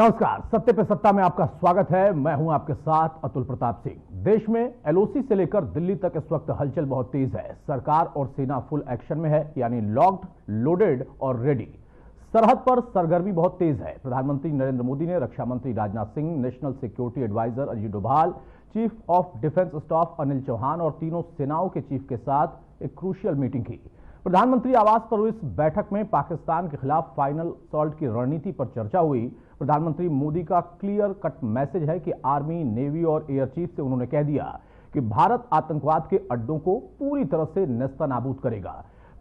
नमस्कार, सत्य पे सत्ता में आपका स्वागत है। मैं हूं आपके साथ अतुल प्रताप सिंह। देश में एलओसी से लेकर दिल्ली तक इस वक्त हलचल बहुत तेज है। सरकार और सेना फुल एक्शन में है, यानी लॉक्ड, लोडेड और रेडी। सरहद पर सरगर्मी बहुत तेज है। प्रधानमंत्री नरेंद्र मोदी ने रक्षा मंत्री Rajnath Singh, national security adviser Ajit Doval, chief of defence staff Anil Chauhan और तीनों सेनाओं के चीफ के साथ एक क्रूशियल मीटिंग की। प्रधानमंत्री आवास पर हुई इस बैठक में पाकिस्तान के खिलाफ फाइनल असॉल्ट की रणनीति पर चर्चा हुई। प्रधानमंत्री मोदी का क्लियर कट मैसेज है कि आर्मी, नेवी और एयर चीफ से उन्होंने कह दिया कि भारत आतंकवाद के अड्डों को पूरी तरह से नेस्तनाबूद करेगा।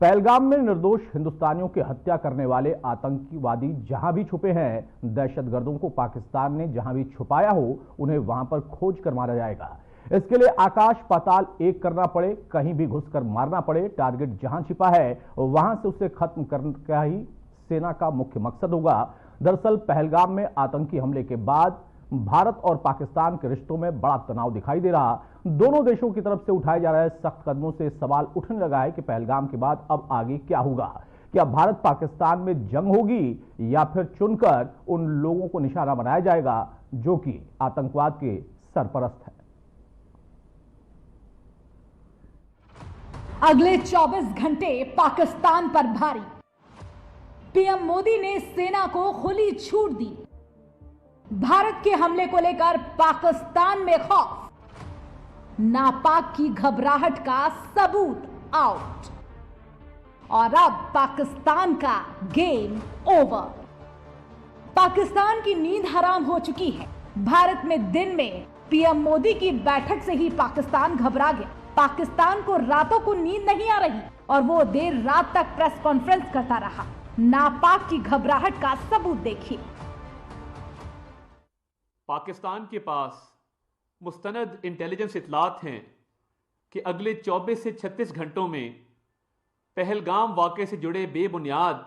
पहलगाम में निर्दोष हिंदुस्तानियों की हत्या करने वाले आतंकवादी जहां भी छुपे हैं, दहशतगर्दों को पाकिस्तान ने जहां भी छुपाया हो, उन्हें वहां पर खोज कर मारा जाएगा। इसके लिए आकाश पाताल एक करना पड़े, कहीं भी घुसकर मारना पड़े, टारगेट जहां छिपा है वहां से उसे खत्म करने का ही सेना का मुख्य मकसद होगा। दरअसल पहलगाम में आतंकी हमले के बाद भारत और पाकिस्तान के रिश्तों में बड़ा तनाव दिखाई दे रहा। दोनों देशों की तरफ से उठाए जा रहे सख्त कदमों से सवाल उठने लगा है कि पहलगाम के बाद अब आगे क्या होगा। क्या भारत पाकिस्तान में जंग होगी या फिर चुनकर उन लोगों को निशाना बनाया जाएगा जो कि आतंकवाद के सरपरस्त है। अगले 24 घंटे पाकिस्तान पर भारी। पीएम मोदी ने सेना को खुली छूट दी। भारत के हमले को लेकर पाकिस्तान में खौफ। नापाक की घबराहट का सबूत आउट। और अब पाकिस्तान का गेम ओवर। पाकिस्तान की नींद हराम हो चुकी है। भारत में दिन में पीएम मोदी की बैठक से ही पाकिस्तान घबरा गया। पाकिस्तान को रातों को नींद नहीं आ रही और वो देर रात तक प्रेस कॉन्फ्रेंस करता रहा। नापाक की घबराहट का सबूत देखिए। पाकिस्तान के पास मुस्तनद इंटेलिजेंस इतलात हैं कि अगले 24 से 36 घंटों में पहलगाम वाक़े से जुड़े बेबुनियाद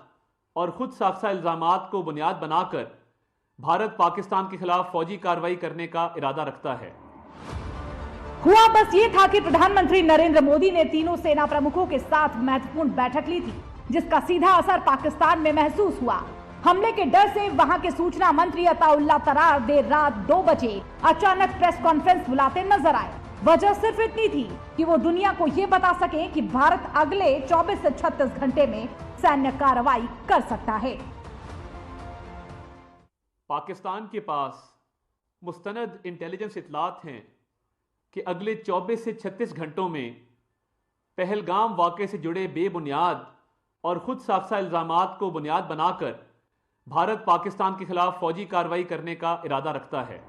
और खुद साख्ता इल्जामात को बुनियाद बनाकर भारत पाकिस्तान के खिलाफ फौजी कार्रवाई करने का इरादा रखता है। हुआ बस ये था कि प्रधानमंत्री नरेंद्र मोदी ने तीनों सेना प्रमुखों के साथ महत्वपूर्ण बैठक ली थी, जिसका सीधा असर पाकिस्तान में महसूस हुआ। हमले के डर से वहां के सूचना मंत्री अताउल्लाह तरार देर रात 2 बजे अचानक प्रेस कॉन्फ्रेंस बुलाते नजर आए। वजह सिर्फ इतनी थी कि वो दुनिया को ये बता सके कि भारत अगले 24 से 36 घंटे में सैन्य कार्रवाई कर सकता है। पाकिस्तान के पास मुस्तनद इंटेलिजेंस इतलात हैं कि अगले 24 से 36 घंटों में पहलगाम वाक़े से जुड़े बेबुनियाद और खुद साख्ता इल्जामात को बुनियाद बनाकर भारत पाकिस्तान के खिलाफ फौजी कार्रवाई करने का इरादा रखता है।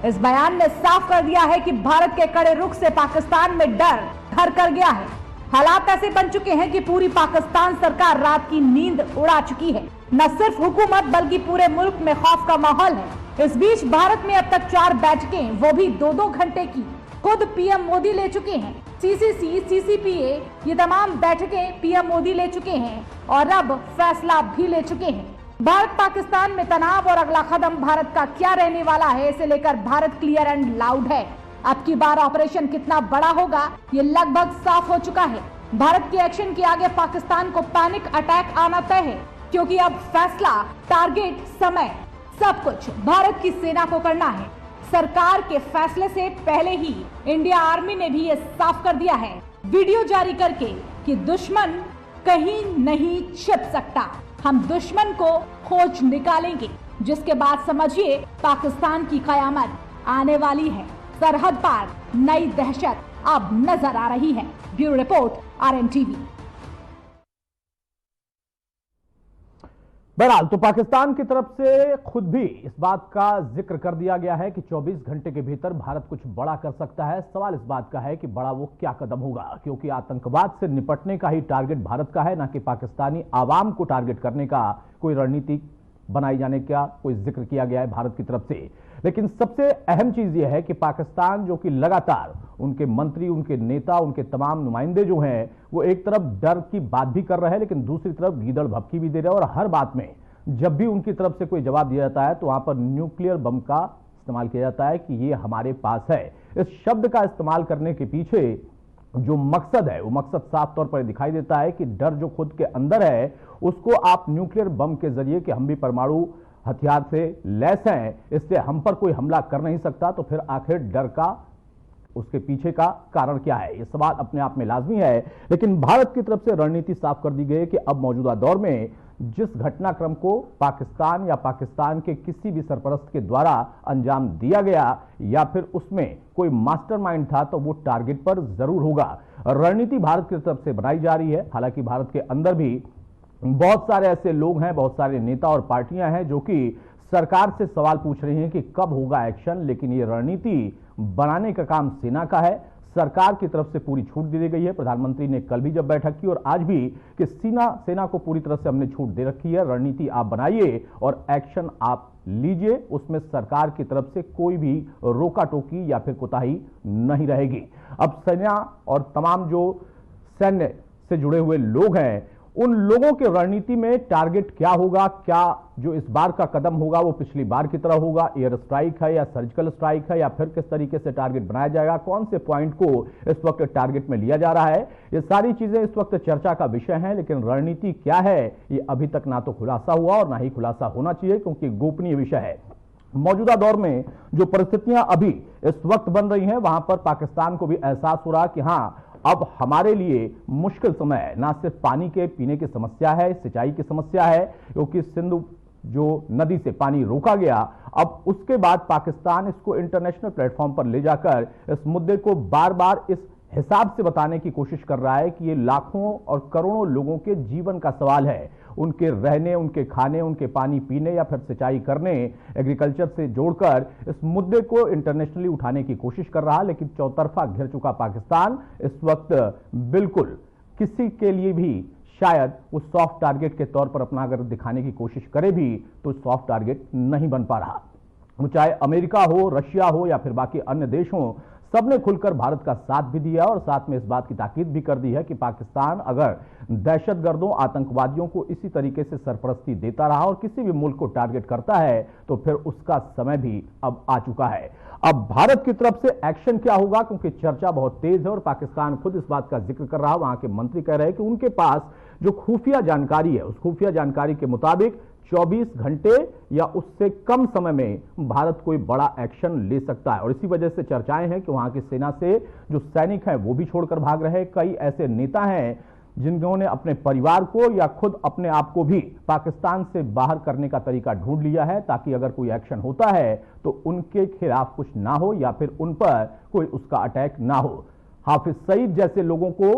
इस बयान ने साफ कर दिया है कि भारत के कड़े रुख से पाकिस्तान में डर घर कर गया है। हालात ऐसे बन चुके हैं कि पूरी पाकिस्तान सरकार रात की नींद उड़ा चुकी है। न सिर्फ हुकूमत बल्कि पूरे मुल्क में खौफ का माहौल है। इस बीच भारत में अब तक 4 बैठकें, वो भी 2-2 घंटे की, खुद पीएम मोदी ले चुके हैं। सीसीसी, सीसीपीए, ये तमाम बैठकें पीएम मोदी ले चुके हैं और अब फैसला भी ले चुके हैं। भारत पाकिस्तान में तनाव और अगला कदम भारत का क्या रहने वाला है, इसे लेकर भारत क्लियर एंड लाउड है। अब की बार ऑपरेशन कितना बड़ा होगा, ये लगभग साफ हो चुका है। भारत के एक्शन के आगे पाकिस्तान को पैनिक अटैक आना तय है, क्योंकि अब फैसला, टारगेट, समय, सब कुछ भारत की सेना को करना है। सरकार के फैसले से पहले ही इंडिया आर्मी ने भी ये साफ कर दिया है, वीडियो जारी करके, कि दुश्मन कहीं नहीं छिप सकता। हम दुश्मन को खोज निकालेंगे, जिसके बाद समझिए पाकिस्तान की कयामत आने वाली है। सरहद पार नई दहशत अब नजर आ रही है। Bureau report, RNTV। बहरहाल तो पाकिस्तान की तरफ से खुद भी इस बात का जिक्र कर दिया गया है कि 24 घंटे के भीतर भारत कुछ बड़ा कर सकता है। सवाल इस बात का है कि बड़ा वो क्या कदम होगा, क्योंकि आतंकवाद से निपटने का ही टारगेट भारत का है, ना कि पाकिस्तानी आवाम को टारगेट करने का कोई रणनीति बनाई जाने का कोई जिक्र किया गया है भारत की तरफ से। लेकिन सबसे अहम चीज यह है कि पाकिस्तान जो कि लगातार उनके मंत्री, उनके नेता, उनके तमाम नुमाइंदे जो हैं, वो एक तरफ डर की बात भी कर रहे हैं, लेकिन दूसरी तरफ गीदड़ भभकी भी दे रहे हैं। और हर बात में जब भी उनकी तरफ से कोई जवाब दिया जाता है तो वहां पर न्यूक्लियर बम का इस्तेमाल किया जाता है कि ये हमारे पास है। इस शब्द का इस्तेमाल करने के पीछे जो मकसद है वो मकसद साफ तौर पर दिखाई देता है कि डर जो खुद के अंदर है उसको आप न्यूक्लियर बम के जरिए कि हम भी परमाणु हथियार से लैस हैं, इससे हम पर कोई हमला कर नहीं सकता, तो फिर आखिर डर का उसके पीछे का कारण क्या है, यह सवाल अपने आप में लाजमी है। लेकिन भारत की तरफ से रणनीति साफ कर दी गई है कि अब मौजूदा दौर में जिस घटनाक्रम को पाकिस्तान या पाकिस्तान के किसी भी सरपरस्त के द्वारा अंजाम दिया गया या फिर उसमें कोई मास्टरमाइंड था, तो वो टारगेट पर जरूर होगा। रणनीति भारत की तरफ से बनाई जा रही है। हालांकि भारत के अंदर भी बहुत सारे ऐसे लोग हैं, बहुत सारे नेता और पार्टियां हैं जो कि सरकार से सवाल पूछ रही हैं कि कब होगा एक्शन, लेकिन ये रणनीति बनाने का काम सेना का है। सरकार की तरफ से पूरी छूट दे दी गई है। प्रधानमंत्री ने कल भी जब बैठक की और आज भी कि सेना को पूरी तरह से हमने छूट दे रखी है, रणनीति आप बनाइए और एक्शन आप लीजिए, उसमें सरकार की तरफ से कोई भी रोका टोकी या फिर कोताही नहीं रहेगी। अब सेना और तमाम जो सैन्य से जुड़े हुए लोग हैं, उन लोगों के रणनीति में टारगेट क्या होगा, क्या जो इस बार का कदम होगा वो पिछली बार की तरह होगा, एयर स्ट्राइक है या सर्जिकल स्ट्राइक है या फिर किस तरीके से टारगेट बनाया जाएगा, कौन से पॉइंट को इस वक्त टारगेट में लिया जा रहा है, ये सारी चीजें इस वक्त चर्चा का विषय हैं। लेकिन रणनीति क्या है ये अभी तक ना तो खुलासा हुआ और ना ही खुलासा होना चाहिए, क्योंकि गोपनीय विषय है। मौजूदा दौर में जो परिस्थितियां अभी इस वक्त बन रही हैं, वहां पर पाकिस्तान को भी एहसास हो रहा कि हां, अब हमारे लिए मुश्किल समय है। ना सिर्फ पानी के पीने की समस्या है, सिंचाई की समस्या है, क्योंकि सिंधु जो नदी से पानी रोका गया, अब उसके बाद पाकिस्तान इसको इंटरनेशनल प्लेटफॉर्म पर ले जाकर इस मुद्दे को बार बार इस हिसाब से बताने की कोशिश कर रहा है कि ये लाखों और करोड़ों लोगों के जीवन का सवाल है, उनके रहने, उनके खाने, उनके पानी पीने या फिर सिंचाई करने, एग्रीकल्चर से जोड़कर इस मुद्दे को इंटरनेशनली उठाने की कोशिश कर रहा। लेकिन चौतरफा घिर चुका पाकिस्तान इस वक्त बिल्कुल किसी के लिए भी शायद वो सॉफ्ट टारगेट के तौर पर अपना अगर दिखाने की कोशिश करे भी तो सॉफ्ट टारगेट नहीं बन पा रहा। वो चाहे अमेरिका हो, रशिया हो या फिर बाकी अन्य देश हो, सबने खुलकर भारत का साथ भी दिया और साथ में इस बात की ताकीद भी कर दी है कि पाकिस्तान अगर दहशतगर्दों, आतंकवादियों को इसी तरीके से सरपरस्ती देता रहा और किसी भी मुल्क को टारगेट करता है तो फिर उसका समय भी अब आ चुका है। अब भारत की तरफ से एक्शन क्या होगा, क्योंकि चर्चा बहुत तेज है और पाकिस्तान खुद इस बात का जिक्र कर रहा है। वहां के मंत्री कह रहे हैं कि उनके पास जो खुफिया जानकारी है, उस खुफिया जानकारी के मुताबिक 24 घंटे या उससे कम समय में भारत कोई बड़ा एक्शन ले सकता है। और इसी वजह से चर्चाएं हैं कि वहां की सेना से जो सैनिक हैं वो भी छोड़कर भाग रहे। कई ऐसे नेता हैं जिन्होंने अपने परिवार को या खुद अपने आप को भी पाकिस्तान से बाहर करने का तरीका ढूंढ लिया है, ताकि अगर कोई एक्शन होता है तो उनके खिलाफ कुछ ना हो या फिर उन पर कोई उसका अटैक ना हो। हाफिज सईद जैसे लोगों को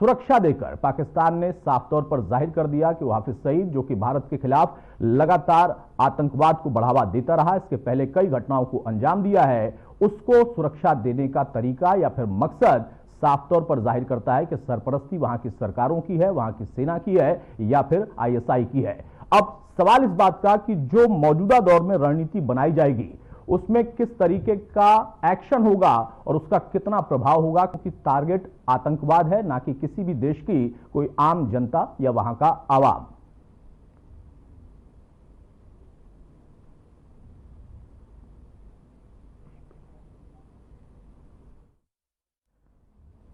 सुरक्षा देकर पाकिस्तान ने साफ तौर पर जाहिर कर दिया कि वो हाफिज सईद, जो कि भारत के खिलाफ लगातार आतंकवाद को बढ़ावा देता रहा, इसके पहले कई घटनाओं को अंजाम दिया है, उसको सुरक्षा देने का तरीका या फिर मकसद साफ तौर पर जाहिर करता है कि सरपरस्ती वहां की सरकारों की है, वहां की सेना की है या फिर आईएसआई की है। अब सवाल इस बात का कि जो मौजूदा दौर में रणनीति बनाई जाएगी उसमें किस तरीके का एक्शन होगा और उसका कितना प्रभाव होगा, क्योंकि टारगेट आतंकवाद है, ना कि किसी भी देश की कोई आम जनता या वहां का आवाम।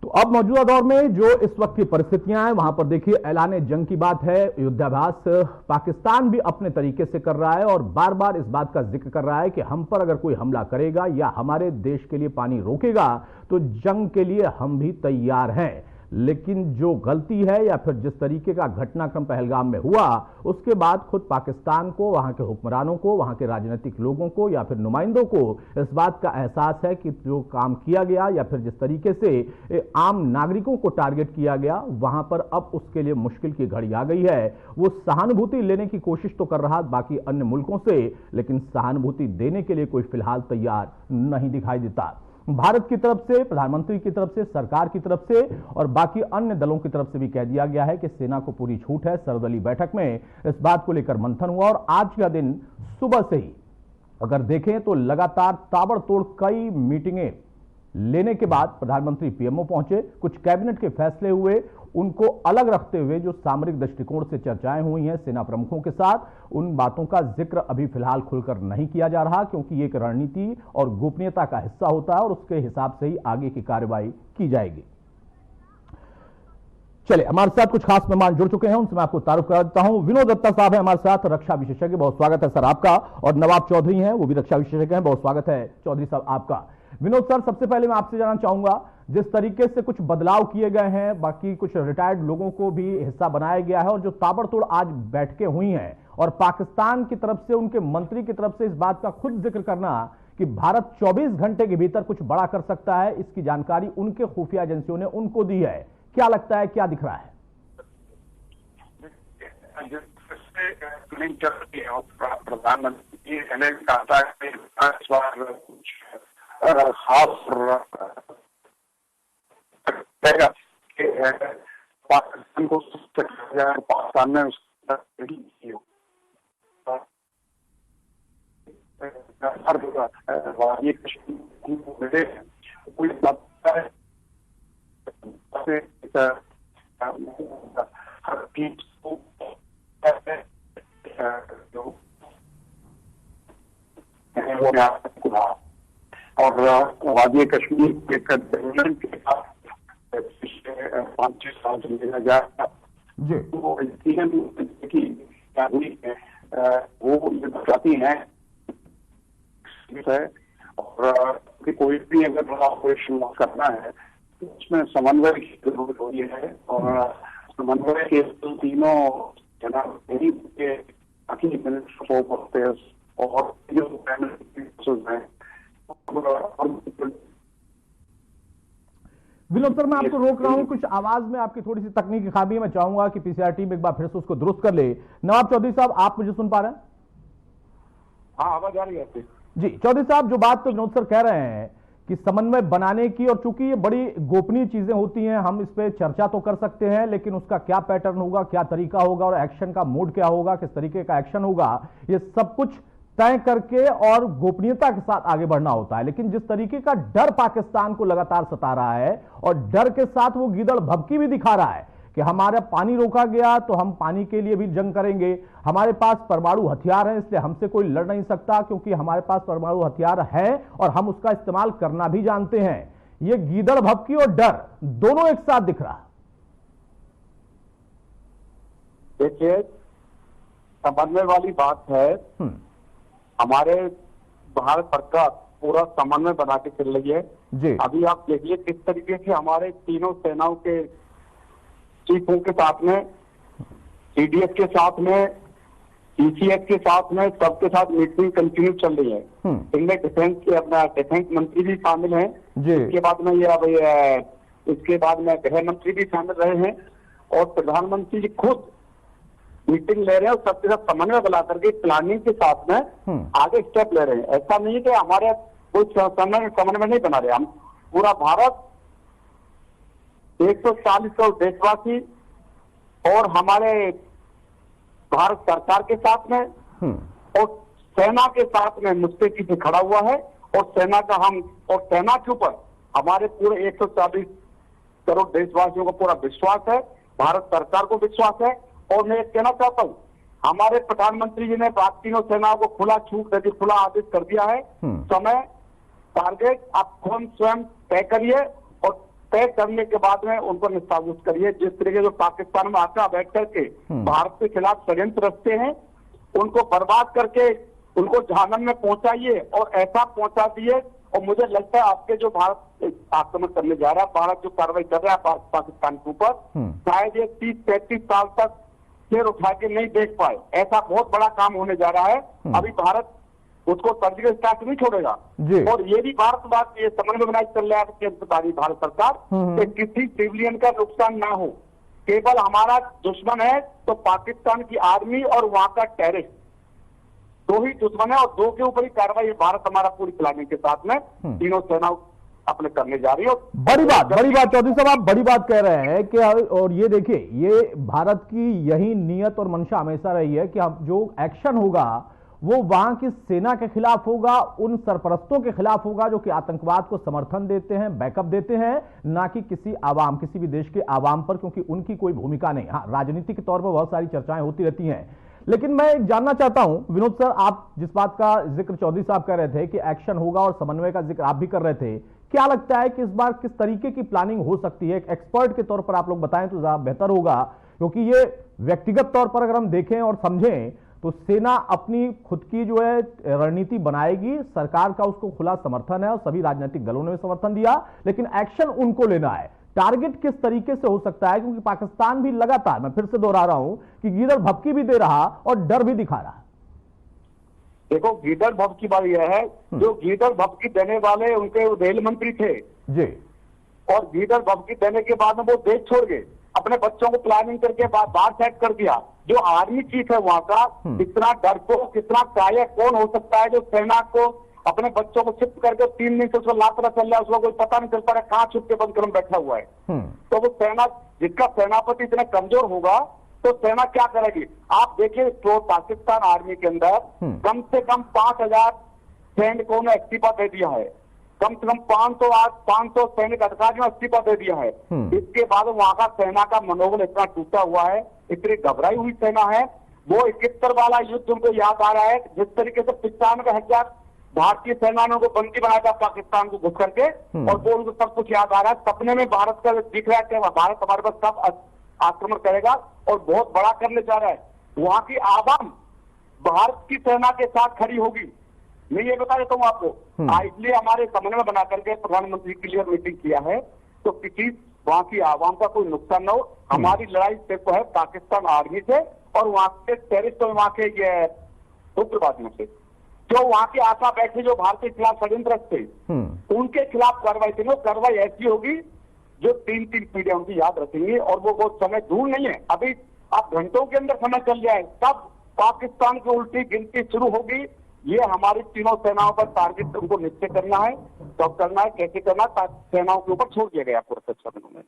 तो अब मौजूदा दौर में जो इस वक्त की परिस्थितियां हैं, वहां पर देखिए ऐलान जंग की बात है, युद्धाभ्यास पाकिस्तान भी अपने तरीके से कर रहा है और बार बार इस बात का जिक्र कर रहा है कि हम पर अगर कोई हमला करेगा या हमारे देश के लिए पानी रोकेगा तो जंग के लिए हम भी तैयार हैं। लेकिन जो गलती है या फिर जिस तरीके का घटनाक्रम पहलगाम में हुआ, उसके बाद खुद पाकिस्तान को, वहां के हुक्मरानों को, वहां के राजनीतिक लोगों को या फिर नुमाइंदों को इस बात का एहसास है कि जो काम किया गया या फिर जिस तरीके से आम नागरिकों को टारगेट किया गया, वहां पर अब उसके लिए मुश्किल की घड़ी आ गई है। वो सहानुभूति लेने की कोशिश तो कर रहा बाकी अन्य मुल्कों से, लेकिन सहानुभूति देने के लिए कोई फिलहाल तैयार नहीं दिखाई देता। भारत की तरफ से, प्रधानमंत्री की तरफ से, सरकार की तरफ से और बाकी अन्य दलों की तरफ से भी कह दिया गया है कि सेना को पूरी छूट है। सर्वदलीय बैठक में इस बात को लेकर मंथन हुआ और आज का दिन सुबह से ही अगर देखें तो लगातार ताबड़तोड़ कई मीटिंगें लेने के बाद प्रधानमंत्री पीएमओ पहुंचे, कुछ कैबिनेट के फैसले हुए, उनको अलग रखते हुए जो सामरिक दृष्टिकोण से चर्चाएं हुई हैं सेना प्रमुखों के साथ, उन बातों का जिक्र अभी फिलहाल खुलकर नहीं किया जा रहा, क्योंकि ये एक रणनीति और गोपनीयता का हिस्सा होता है और उसके हिसाब से ही आगे की कार्रवाई की जाएगी। चलिए, हमारे साथ कुछ खास मेहमान जुड़ चुके हैं, उनसे मैं आपको तारुफ करा देता हूं। विनोद दत्ता साहब है हमारे साथ, रक्षा विशेषज्ञ, बहुत स्वागत है सर आपका। और नवाब चौधरी हैं, वो भी रक्षा विशेषज्ञ हैं, बहुत स्वागत है चौधरी साहब आपका। विनोद सर, सबसे पहले मैं आपसे जानना चाहूंगा, जिस तरीके से कुछ बदलाव किए गए हैं, बाकी कुछ रिटायर्ड लोगों को भी हिस्सा बनाया गया है, और जो ताबड़तोड़ आज बैठकें हुई हैं और पाकिस्तान की तरफ से, उनके मंत्री की तरफ से इस बात का खुद जिक्र करना कि भारत 24 घंटे के भीतर कुछ बड़ा कर सकता है, इसकी जानकारी उनके खुफिया एजेंसियों ने उनको दी है, क्या लगता है, क्या दिख रहा है? प्रधानमंत्री ने कहा कि इस बार कुछ खास पाकिस्तान को पाकिस्तान में और वादी कश्मीर के 5-6 साल से लेना जाए तो वो बताती हैं और कोई भी अगर ऑपरेशन करना है तो उसमें समन्वय की जरूरत होती है, और समन्वय के तीनों और विनोद सर, मैं आपको रोक रहा हूं, कुछ आवाज में आपकी थोड़ी सी तकनीकी खामी है, मैं चाहूंगा कि पीसीआर टीम एक बार फिर से उसको दुरुस्त कर ले। नवाब चौधरी साहब, आप मुझे सुन पा रहे हैं? हाँ, आवाज आ रही है जी। चौधरी साहब, जो बात तो विनोद सर कह रहे हैं कि समन्वय बनाने की, और चूंकि ये बड़ी गोपनीय चीजें होती हैं, हम इस पे चर्चा तो कर सकते हैं, लेकिन उसका क्या पैटर्न होगा, क्या तरीका होगा, और एक्शन का मोड क्या होगा, किस तरीके का एक्शन होगा, ये सब कुछ तय करके और गोपनीयता के साथ आगे बढ़ना होता है। लेकिन जिस तरीके का डर पाकिस्तान को लगातार सता रहा है, और डर के साथ वो गीदड़ भभकी भी दिखा रहा है कि हमारा पानी रोका गया तो हम पानी के लिए भी जंग करेंगे, हमारे पास परमाणु हथियार है इसलिए हमसे कोई लड़ नहीं सकता क्योंकि हमारे पास परमाणु हथियार है और हम उसका इस्तेमाल करना भी जानते हैं, ये गीदड़ भभकी और डर दोनों एक साथ दिख रहा है। देखिए, समन्वय वाली बात है, हमारे भारत सरकार पूरा समन्वय बना के चल रही है जी। अभी आप देखिए किस तरीके से हमारे तीनों सेनाओं के चीफों के साथ में, सीडीएस के साथ में, सीसीएस के साथ में, सबके साथ मीटिंग कंटिन्यू चल रही है। इनमें डिफेंस के अपना डिफेंस मंत्री भी शामिल हैं, इसके बाद में इसके बाद में गृह मंत्री भी शामिल रहे हैं, और प्रधानमंत्री जी खुद मीटिंग ले रहे हैं और सबके साथ समन्वय बना करके प्लानिंग के साथ में आगे स्टेप ले रहे हैं। ऐसा नहीं है कि हमारे कोई समन्वय नहीं बना रहे, हम पूरा भारत 140 करोड़ देशवासी और हमारे भारत सरकार के साथ में और सेना के साथ में मुस्तैदी से खड़ा हुआ है, और सेना का और सेना के ऊपर हमारे पूरे 140 करोड़ देशवासियों को पूरा विश्वास है, भारत सरकार को विश्वास है। और मैं कहना चाहता हूँ, हमारे प्रधानमंत्री जी ने तीनों सेनाओं को खुला छूट दे दी, खुला आदेश कर दिया है, समय टारगेट आप खुद स्वयं तय करिए और तय करने के बाद में उनको निष्पादित करिए। जिस तरीके से पाकिस्तान में आकर बैठ करके भारत के खिलाफ षड्यंत्र रचते हैं, उनको बर्बाद करके उनको जहन्नम में पहुंचाइए और ऐसा पहुंचा दिए। और मुझे लगता है आपके जो भारत आक्रमण करने जा रहा है, भारत जो कार्रवाई कर रहा है पाकिस्तान के ऊपर, शायद ये 30-35 साल तक सिर उठा के नहीं देख पाए, ऐसा बहुत बड़ा काम होने जा रहा है। अभी भारत उसको सर्जिकल स्ट्राइक नहीं छोड़ेगा। और ये भी बात ये समन्वय बनाए चल रहा है भारत सरकार कि किसी सिविलियन का नुकसान ना हो, केवल हमारा दुश्मन है तो पाकिस्तान की आर्मी और वहां का टेररिस्ट, दो ही दुश्मन है और दो के ऊपर ही कार्रवाई भारत हमारा पूरी प्लानिंग के साथ में तीनों सेना अपने करने जा रही है। बड़ी बात चौधरी साहब, आप बड़ी बात कह रहे हैं कि, और ये देखिए, ये भारत की यही नियत और मंशा हमेशा रही है कि हम जो एक्शन होगा वो वहां की सेना के खिलाफ होगा, उन सरपरस्तों के खिलाफ होगा जो कि आतंकवाद को समर्थन देते हैं, बैकअप देते हैं, ना कि किसी भी देश के आवाम पर, क्योंकि उनकी कोई भूमिका नहीं। हाँ, राजनीति के तौर पर बहुत सारी चर्चाएं होती रहती हैं, लेकिन मैं जानना चाहता हूं विनोद सर, आप जिस बात का जिक्र चौधरी साहब कर रहे थे कि एक्शन होगा और समन्वय का जिक्र आप भी कर रहे थे, क्या लगता है कि इस बार किस तरीके की प्लानिंग हो सकती है? एक एक्सपर्ट के तौर पर आप लोग बताएं तो ज्यादा बेहतर होगा, क्योंकि ये व्यक्तिगत तौर पर अगर हम देखें और समझें तो सेना अपनी खुद की जो है रणनीति बनाएगी, सरकार का उसको खुला समर्थन है और सभी राजनीतिक दलों ने भी समर्थन दिया, लेकिन एक्शन उनको लेना है। टारगेट किस तरीके से हो सकता है? क्योंकि पाकिस्तान भी लगातार, मैं फिर से दोहरा रहा हूं कि गीदड़ भभकी भी दे रहा और डर भी दिखा रहा। देखो, गीदड़ भभकी बात यह है, जो गीदड़ भभकी देने वाले उनके रेल मंत्री थे जी, और गीदड़ भभकी देने के बाद में वो देश छोड़ गए, अपने बच्चों को प्लानिंग करके बाहर सेट कर दिया। जो आर्मी चीफ है वहां का, कितना डरपोक, कितना कायक कौन हो सकता है जो सेना को अपने बच्चों को शिफ्ट करके 3 दिन से उसको लापता चल रहा है, उसको कोई पता नहीं चल पा रहा कहाँ छुप के बंद करम बैठा हुआ है। तो वो सेना, जिसका सेनापति इतना कमजोर होगा तो सेना क्या करेगी? आप देखिए, तो पाकिस्तान आर्मी के अंदर कम से कम 5000 सैनिकों ने इस्तीफा दे दिया है, कम से कम 500 सैनिक अधिकारियों ने इस्तीफा दे दिया है। इसके बाद वहां का सेना का मनोबल इतना टूटा हुआ है, इतनी घबराई हुई सेना है। वो 71 वाला युद्ध उनको याद आ रहा है, जिस तरीके से 95,000 भारतीय सेना ने उनको बंदी बनाया था पाकिस्तान को घुस करके, और वो उनको सब कुछ याद आ रहा है। सपने में भारत का दिख रहा है कि भारत हमारे पास सब आक्रमण करेगा और बहुत बड़ा करने जा रहा है। वहां की आवाम भारत की सेना के साथ खड़ी होगी। मैं ये बता देता हूँ आपको, इसलिए हमारे समन्वय बना करके प्रधानमंत्री क्लियर मीटिंग किया है, तो किसी वहां की आवाम का कोई नुकसान न हो। हमारी लड़ाई सिर्फ है पाकिस्तान आर्मी से और वहां के टेररिस्ट और वहां के ये उग्रवादियों से, जो वहां के आशा बैठे, जो भारत के खिलाफ षड्यंत्र थे, उनके खिलाफ कार्रवाई करेंगे। कार्रवाई ऐसी होगी जो 3-3 पीढ़ियां उनकी याद रखेंगी, और वो समय दूर नहीं है, अभी आप घंटों के अंदर समय चल जाए तब पाकिस्तान की उल्टी गिनती शुरू होगी। ये हमारी तीनों सेनाओं पर टारगेट उनको निश्चय करना है, कब करना है, कैसे करना है, सेनाओं के ऊपर छोड़ दिया गया पूरे 6 दिनों में।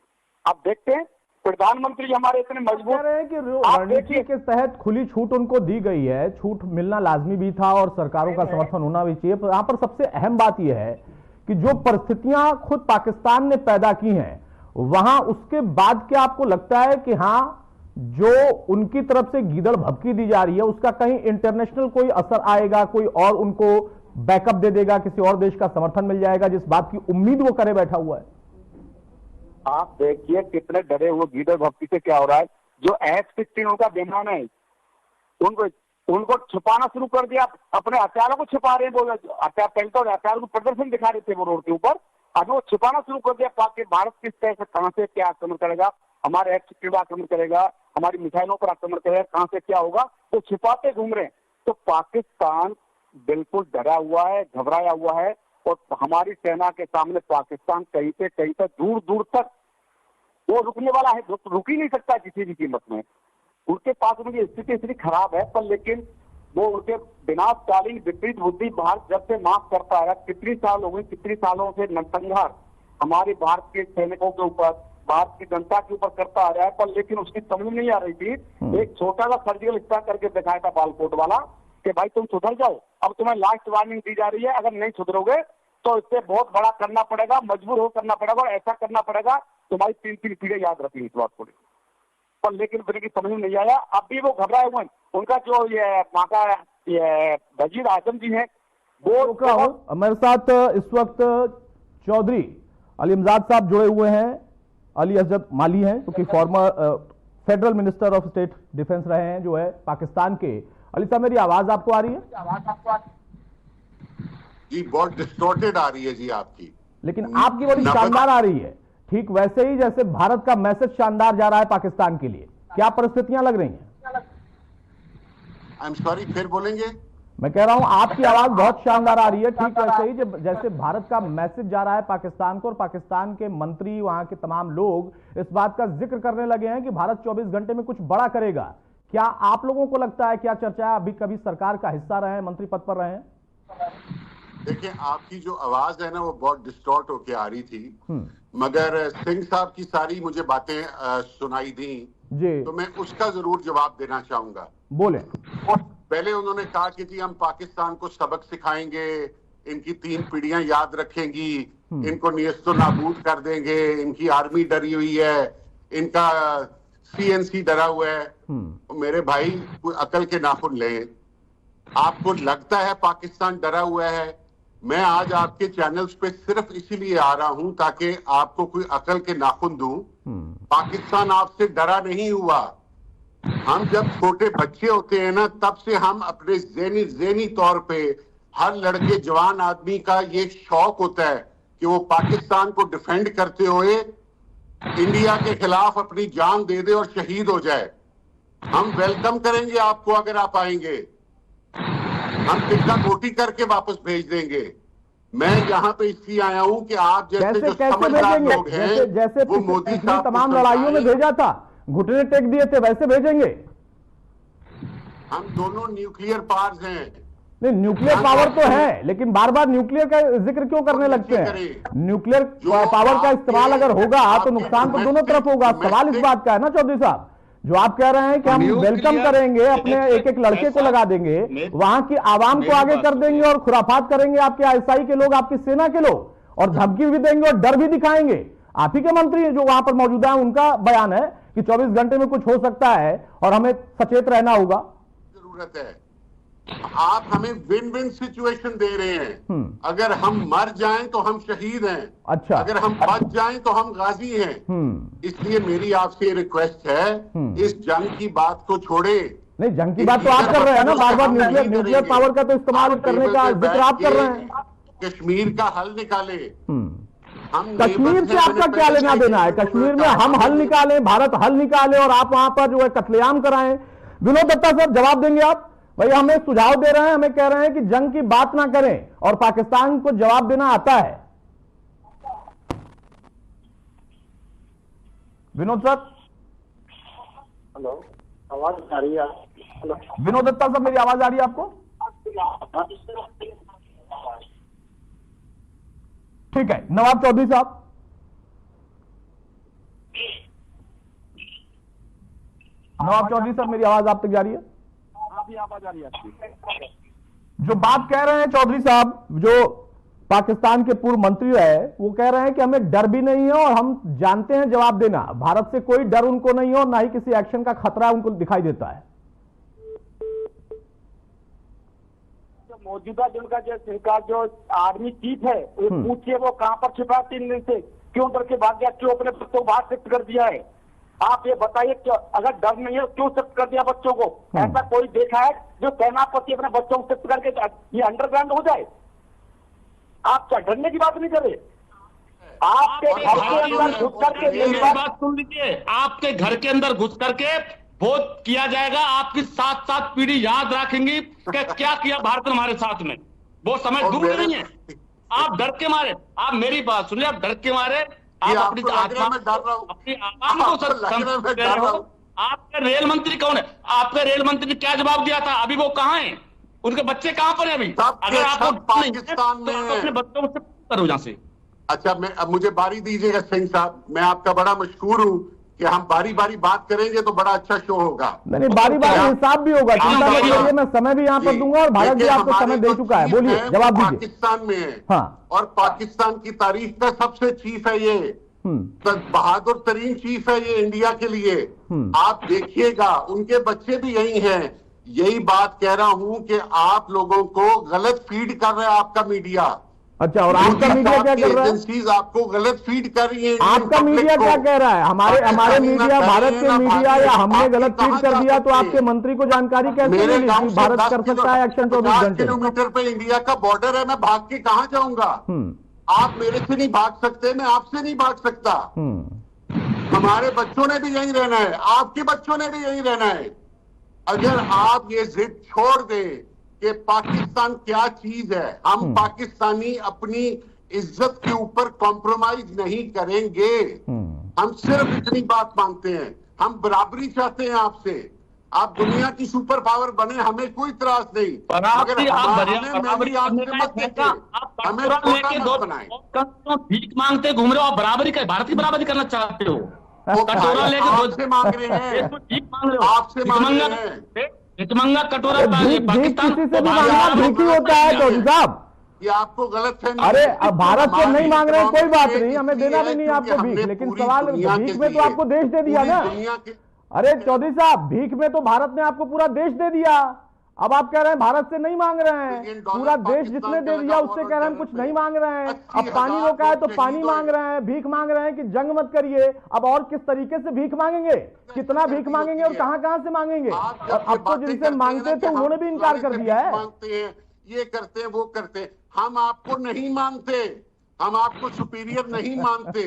अब देखते हैं, प्रधानमंत्री हमारे इतने मजबूत हैं कि रणनीति के तहत खुली छूट उनको दी गई है, छूट मिलना लाजमी भी था और सरकारों का समर्थन होना भी चाहिए। यहाँ पर सबसे अहम बात यह है कि जो परिस्थितियां खुद पाकिस्तान ने पैदा की हैं, वहां उसके बाद क्या आपको लगता है कि हाँ, जो उनकी तरफ से गीदड़ भभकी दी जा रही है उसका कहीं इंटरनेशनल कोई असर आएगा, कोई और उनको बैकअप दे देगा, किसी और देश का समर्थन मिल जाएगा, जिस बात की उम्मीद वो करे बैठा हुआ है? आप देखिए कितने डरे हुए गीदड़ भभकी से क्या हो रहा है। जो F-16 उनका विमान है, उनको छुपाना शुरू कर दिया, अपने हथियारों को छुपा रहे हैं। वो हथियार पहले तो हथियार को प्रदर्शन दिखा रहे थे वो रोड के ऊपर, अब वो छुपाना शुरू कर दिया। पाकि भारत किस तरह से, कहां से क्या आक्रमण करेगा, हमारे F-16 आक्रमण करेगा, हमारी मिसाइलों पर आक्रमण करेगा, कहां से क्या होगा, वो छिपाते घूम रहे हैं। तो पाकिस्तान बिल्कुल डरा हुआ है, घबराया हुआ है, और हमारी सेना के सामने पाकिस्तान कहीं से दूर दूर तक वो रुकने वाला है, रुक ही नहीं सकता किसी भी कीमत में। उनके पास उनकी स्थिति इतनी खराब है, पर लेकिन वो उनके विनाशकालीन विपरीत बुद्धि भारत जब से माफ करता है, कितनी साल हो गई, कितनी सालों से नरसंहार हमारे भारत के सैनिकों के ऊपर, भारत की जनता के ऊपर करता आ रहा है, पर लेकिन उसकी समझ नहीं आ रही थी। एक छोटा सा सर्जिकल स्ट्राइक करके दिखाया था बालकोट वाला कि भाई तुम सुधर जाओ, अब तुम्हें लास्ट वार्निंग दी जा रही है, अगर नहीं सुधरोगे तो इससे बहुत बड़ा करना पड़ेगा, मजबूर हो करना पड़ेगा, और ऐसा करना पड़ेगा तुम्हारी 3-3 पीढ़ियां याद रखेंगी इस बात को। पर लेकिन फिर की समझ में नहीं आया, अब भी वो घबराए हुए हैं। उनका जो ये वहां का ये वजीर आजम जी है, वो मेरे साथ इस वक्त चौधरी अली इमजाद साहब जुड़े हुए हैं। अली असद माली हैं, जो कि farmer federal minister of state defence रहे हैं, जो है पाकिस्तान के। अली साहब, मेरी आवाज आपको आ रही है? जी, बहुत डिस्टॉर्टेड आ रही है जी आपकी, लेकिन आपकी बड़ी शानदार आ रही है, ठीक वैसे ही जैसे भारत का मैसेज शानदार जा रहा है पाकिस्तान के लिए। क्या परिस्थितियां लग रही हैं? आई एम सॉरी, फिर बोलेंगे? मैं कह रहा हूं आपकी आवाज बहुत शानदार आ रही है, ठीक वैसे ही जैसे भारत का मैसेज जा रहा है पाकिस्तान को, और पाकिस्तान के मंत्री, वहां के तमाम लोग इस बात का जिक्र करने लगे हैं कि भारत 24 घंटे में कुछ बड़ा करेगा। क्या आप लोगों को लगता है, क्या चर्चा है, अभी कभी सरकार का हिस्सा रहे हैं, मंत्री पद पर रहे हैं? देखिए, आपकी जो आवाज है ना वो बहुत डिस्टॉर्ट होके आ रही थी, मगर सिंह साहब की सारी मुझे बातें सुनाई दी जी, तो मैं उसका जरूर जवाब देना चाहूंगा। बोले। पहले उन्होंने कहा कि जी हम पाकिस्तान को सबक सिखाएंगे, इनकी 3 पीढ़ियां याद रखेंगी, इनको नियस्तो नाबूद कर देंगे, इनकी आर्मी डरी हुई है, इनका CNC डरा हुआ है। मेरे भाई, कोई अकल के नाखून ले। आपको लगता है पाकिस्तान डरा हुआ है? मैं आज आपके चैनल्स पे सिर्फ इसीलिए आ रहा हूं ताकि आपको कोई अकल के नाखून दूं। पाकिस्तान आपसे डरा नहीं हुआ। हम जब छोटे बच्चे होते हैं ना, तब से हम अपने ज़हनी तौर पे हर लड़के जवान आदमी का ये शौक होता है कि वो पाकिस्तान को डिफेंड करते हुए इंडिया के खिलाफ अपनी जान दे दे और शहीद हो जाए। हम वेलकम करेंगे आपको अगर आप आएंगे। हम टिक्का गोटी करके वापस भेज देंगे। मैं यहाँ पे इसलिए आया हूँ कि आप जैसे जो समझदार लोग हैं, जैसे वो मोदी साहब तमाम लड़ाइयों में भेजा था, घुटने टेक दिए थे, वैसे भेजेंगे। हम दोनों न्यूक्लियर पावर्स हैं। नहीं, न्यूक्लियर पावर तो है, लेकिन बार बार न्यूक्लियर का जिक्र क्यों करने लगते हैं? न्यूक्लियर पावर का इस्तेमाल अगर होगा तो नुकसान तो दोनों तरफ होगा। सवाल इस बात का है ना चौधरी साहब, जो आप कह रहे हैं कि हम वेलकम करेंगे, अपने एक एक लड़के को लगा देंगे, वहां की आवाम को आगे कर देंगे और खुराफात करेंगे आपके आईएसआई के लोग, आपकी सेना के लोग, और धमकी भी देंगे और डर भी दिखाएंगे। आप ही के मंत्री जो वहां पर मौजूद है, उनका बयान है कि 24 घंटे में कुछ हो सकता है और हमें सचेत रहना होगा। जरूरत है। आप हमें विन विन सिचुएशन दे रहे हैं। अगर हम मर जाएं तो हम शहीद हैं। अच्छा, अगर हम बच जाएं तो हम गाजी हैं। इसलिए मेरी आपसे रिक्वेस्ट है, इस जंग की बात को छोड़े। नहीं, जंग की बात तो आप कर रहे हैं ना, बार बार न्यूक्लियर पावर का तो इस्तेमाल करने का जिक्र आप कर रहे हैं। कश्मीर का हल निकाले। कश्मीर से आपका क्या लेना देना है? कश्मीर में हम हल निकालें, भारत हल निकाले और आप वहां पर जो है कत्लेआम कराएं। विनोद दत्ता सर, जवाब देंगे आप? भैया हमें सुझाव दे रहे हैं, हमें कह रहे हैं कि जंग की बात ना करें और पाकिस्तान को जवाब देना आता है। विनोद सर, हेलो, आवाज आ रही है? हेलो विनोद दत्ता सर, मेरी आवाज आ रही है आपको? ठीक है, नवाब चौधरी साहब। नवाब चौधरी सर, मेरी आवाज आप तक जा रही है? आवाज आ रही है आपकी। जो बात कह रहे हैं चौधरी साहब, जो पाकिस्तान के पूर्व मंत्री है, वो कह रहे हैं कि हमें डर भी नहीं है और हम जानते हैं जवाब देना। भारत से कोई डर उनको नहीं है और ना ही किसी एक्शन का खतरा उनको दिखाई देता है। मौजूदा जो आर्मी चीफ है, पूछिए वो कहाँ पर छिपा 3 दिन से, क्यों डर के भाग गया, क्यों अपने बच्चों को बाहर शिफ्ट कर दिया है? आप ये बताइए, अगर डर नहीं है क्यों शिफ्ट कर दिया बच्चों को? ऐसा कोई देखा है जो सेनापति अपने बच्चों को शिफ्ट करके ये अंडरग्राउंड हो जाए? आप क्या डरने की बात नहीं कर रहे? आपके घर के अंदर घुस करके, मेरी बात सुन लीजिए, आपके घर के अंदर घुस करके वोट किया जाएगा। आपकी 7-7 पीढ़ी याद रखेंगी कि क्या किया भारत ने हमारे साथ में। वो समय दूर नहीं है। आप डर के मारे, आप मेरी बात सुनिए, आप डर के मारे आप अपनी आवाम को कर रहे हो। आपके रेल मंत्री कौन है? आपके रेल मंत्री ने क्या जवाब दिया था? अभी वो कहाँ है? उनके बच्चे कहाँ पर है अभी? अगर आपको पाकिस्तान में अपने बच्चों से करो यहाँ से। अच्छा, मैं अब मुझे बारी दीजिएगा सिंह साहब। मैं आपका बड़ा मशहूर हूँ कि हम बारी बारी बात करेंगे तो बड़ा अच्छा शो होगा। नहीं, बारी बारी हिसाब भी होगा, चिंता मत करिए, मैं समय भी यहाँ पर दूंगा और भारत भी आपको समय दे चुका है। बोलिए, जवाब दीजिए। पाकिस्तान में है। हाँ, और पाकिस्तान की तारीख का सबसे चीफ है ये, बहादुर तरीन चीफ है ये इंडिया के लिए। आप देखिएगा, उनके बच्चे भी यही हैं। यही बात कह रहा हूं कि आप लोगों को गलत फीड कर रहा है आपका मीडिया। अच्छा, और आपका मीडिया क्या कर रहा है? एजेंसीज आपको गलत फीड कर रही है। आपका मीडिया क्या कह रहा है? हमारे मीडिया, भारत के मीडिया, या हमने गलत फीड कर दिया तो आपके मंत्री को जानकारी कैसे मिली कि भारत कर सकता है एक्शन 24 घंटे? किलोमीटर पे इंडिया का बॉर्डर है, मैं भाग के कहाँ जाऊंगा? आप मेरे से नहीं भाग सकते, मैं आपसे नहीं भाग सकता। हमारे बच्चों ने भी यहीं रहना है, आपके बच्चों ने भी यहीं रहना है। अगर आप ये जिद छोड़ दें कि पाकिस्तान क्या चीज है, हम पाकिस्तानी अपनी इज्जत के ऊपर कॉम्प्रोमाइज नहीं करेंगे। हम सिर्फ इतनी बात मांगते हैं, हम बराबरी चाहते हैं आपसे। आप दुनिया की सुपर पावर बने, हमें कोई त्रास नहीं, मगर भीख मांगते घूम रहे हो, आप बराबरी कर, भारत की बराबरी करना चाहते हो। कटोरा लेके आपसे मांग रहे हैं, भीख मांग रहे हो, आपसे मांग रहे हैं। भिखमंगा कटोरा पाकिस्तान किसी से भी मांगना भीख ही होता है चौधरी साहब। ये आपको गलत है। अरे अब भारत से नहीं मांग रहे हैं, कोई बात नहीं, हमें देना भी नहीं आपको भीख, लेकिन सवाल भीख में तो आपको देश दे दिया ना। अरे चौधरी साहब, भीख में तो भारत ने आपको पूरा देश दे दिया। अब आप कह रहे हैं भारत से नहीं मांग रहे हैं, $1 बिलियन पूरा देश पाकिस्तान जितने दे का दिया लगा उससे हुआ कह रहे हैं है कुछ नहीं मांग रहे हैं। 80,000 अब पानी रोका है तो लोग पानी शहीद मांग हुए। रहे हैं, भीख मांग रहे हैं कि जंग मत करिए। अब और किस तरीके से भीख मांगेंगे, कितना भीख मांगेंगे और कहां से मांगेंगे? आप और अब तो जिनसे मांगते थे उन्होंने भी इनकार कर दिया है। मांगते हैं, ये करते हैं, वो करते हैं। हम आपको नहीं मानते, हम आपको सुपीरियर नहीं मानते।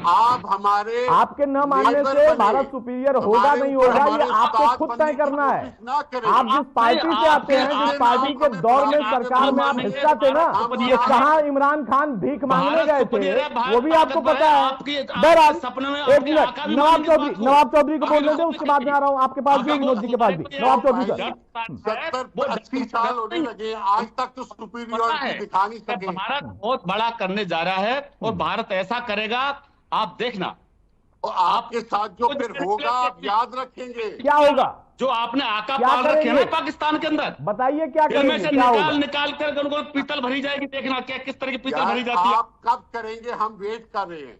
आप हमारे आपके न मानने नेबर से बने। भारत सुपीरियर होगा हमारे नहीं ऊपर होगा, ये हमारे आपको साथ खुद बनने तय की करना है। कोशिश ना करें। आप जिस पार्टी से आते हैं, जिस पार्टी के दौर में सरकार में आप हिस्सा थे ना, ये कहाँ इमरान खान भीख मांगने गए थे वो भी आपको पता है। बहरहाल एक मिनट, नवाब चौधरी को बोलने दे, उसके बाद में आ रहा हूँ आपके पास भी, विनोद जी के पास भी। नवाब चौधरी सर, 70-80 साल होने लगे, आज तक तो सुपीरियरिटी दिखा नहीं सके। भारत बहुत बड़ा करने जा रहा है और भारत ऐसा करेगा, आप देखना। और आपके साथ जो फिर होगा आप याद रखेंगे। क्या होगा? जो आपने आका क्या पाल रखे हैं ना करेंगे? पाकिस्तान के अंदर, बताइए क्या इनमें करेंगे, से क्या होगा? निकाल कर उनको पीतल भरी जाएगी। देखना क्या किस तरह की पीतल भरी यार, जाती है। आप कब करेंगे, हम वेट कर रहे हैं।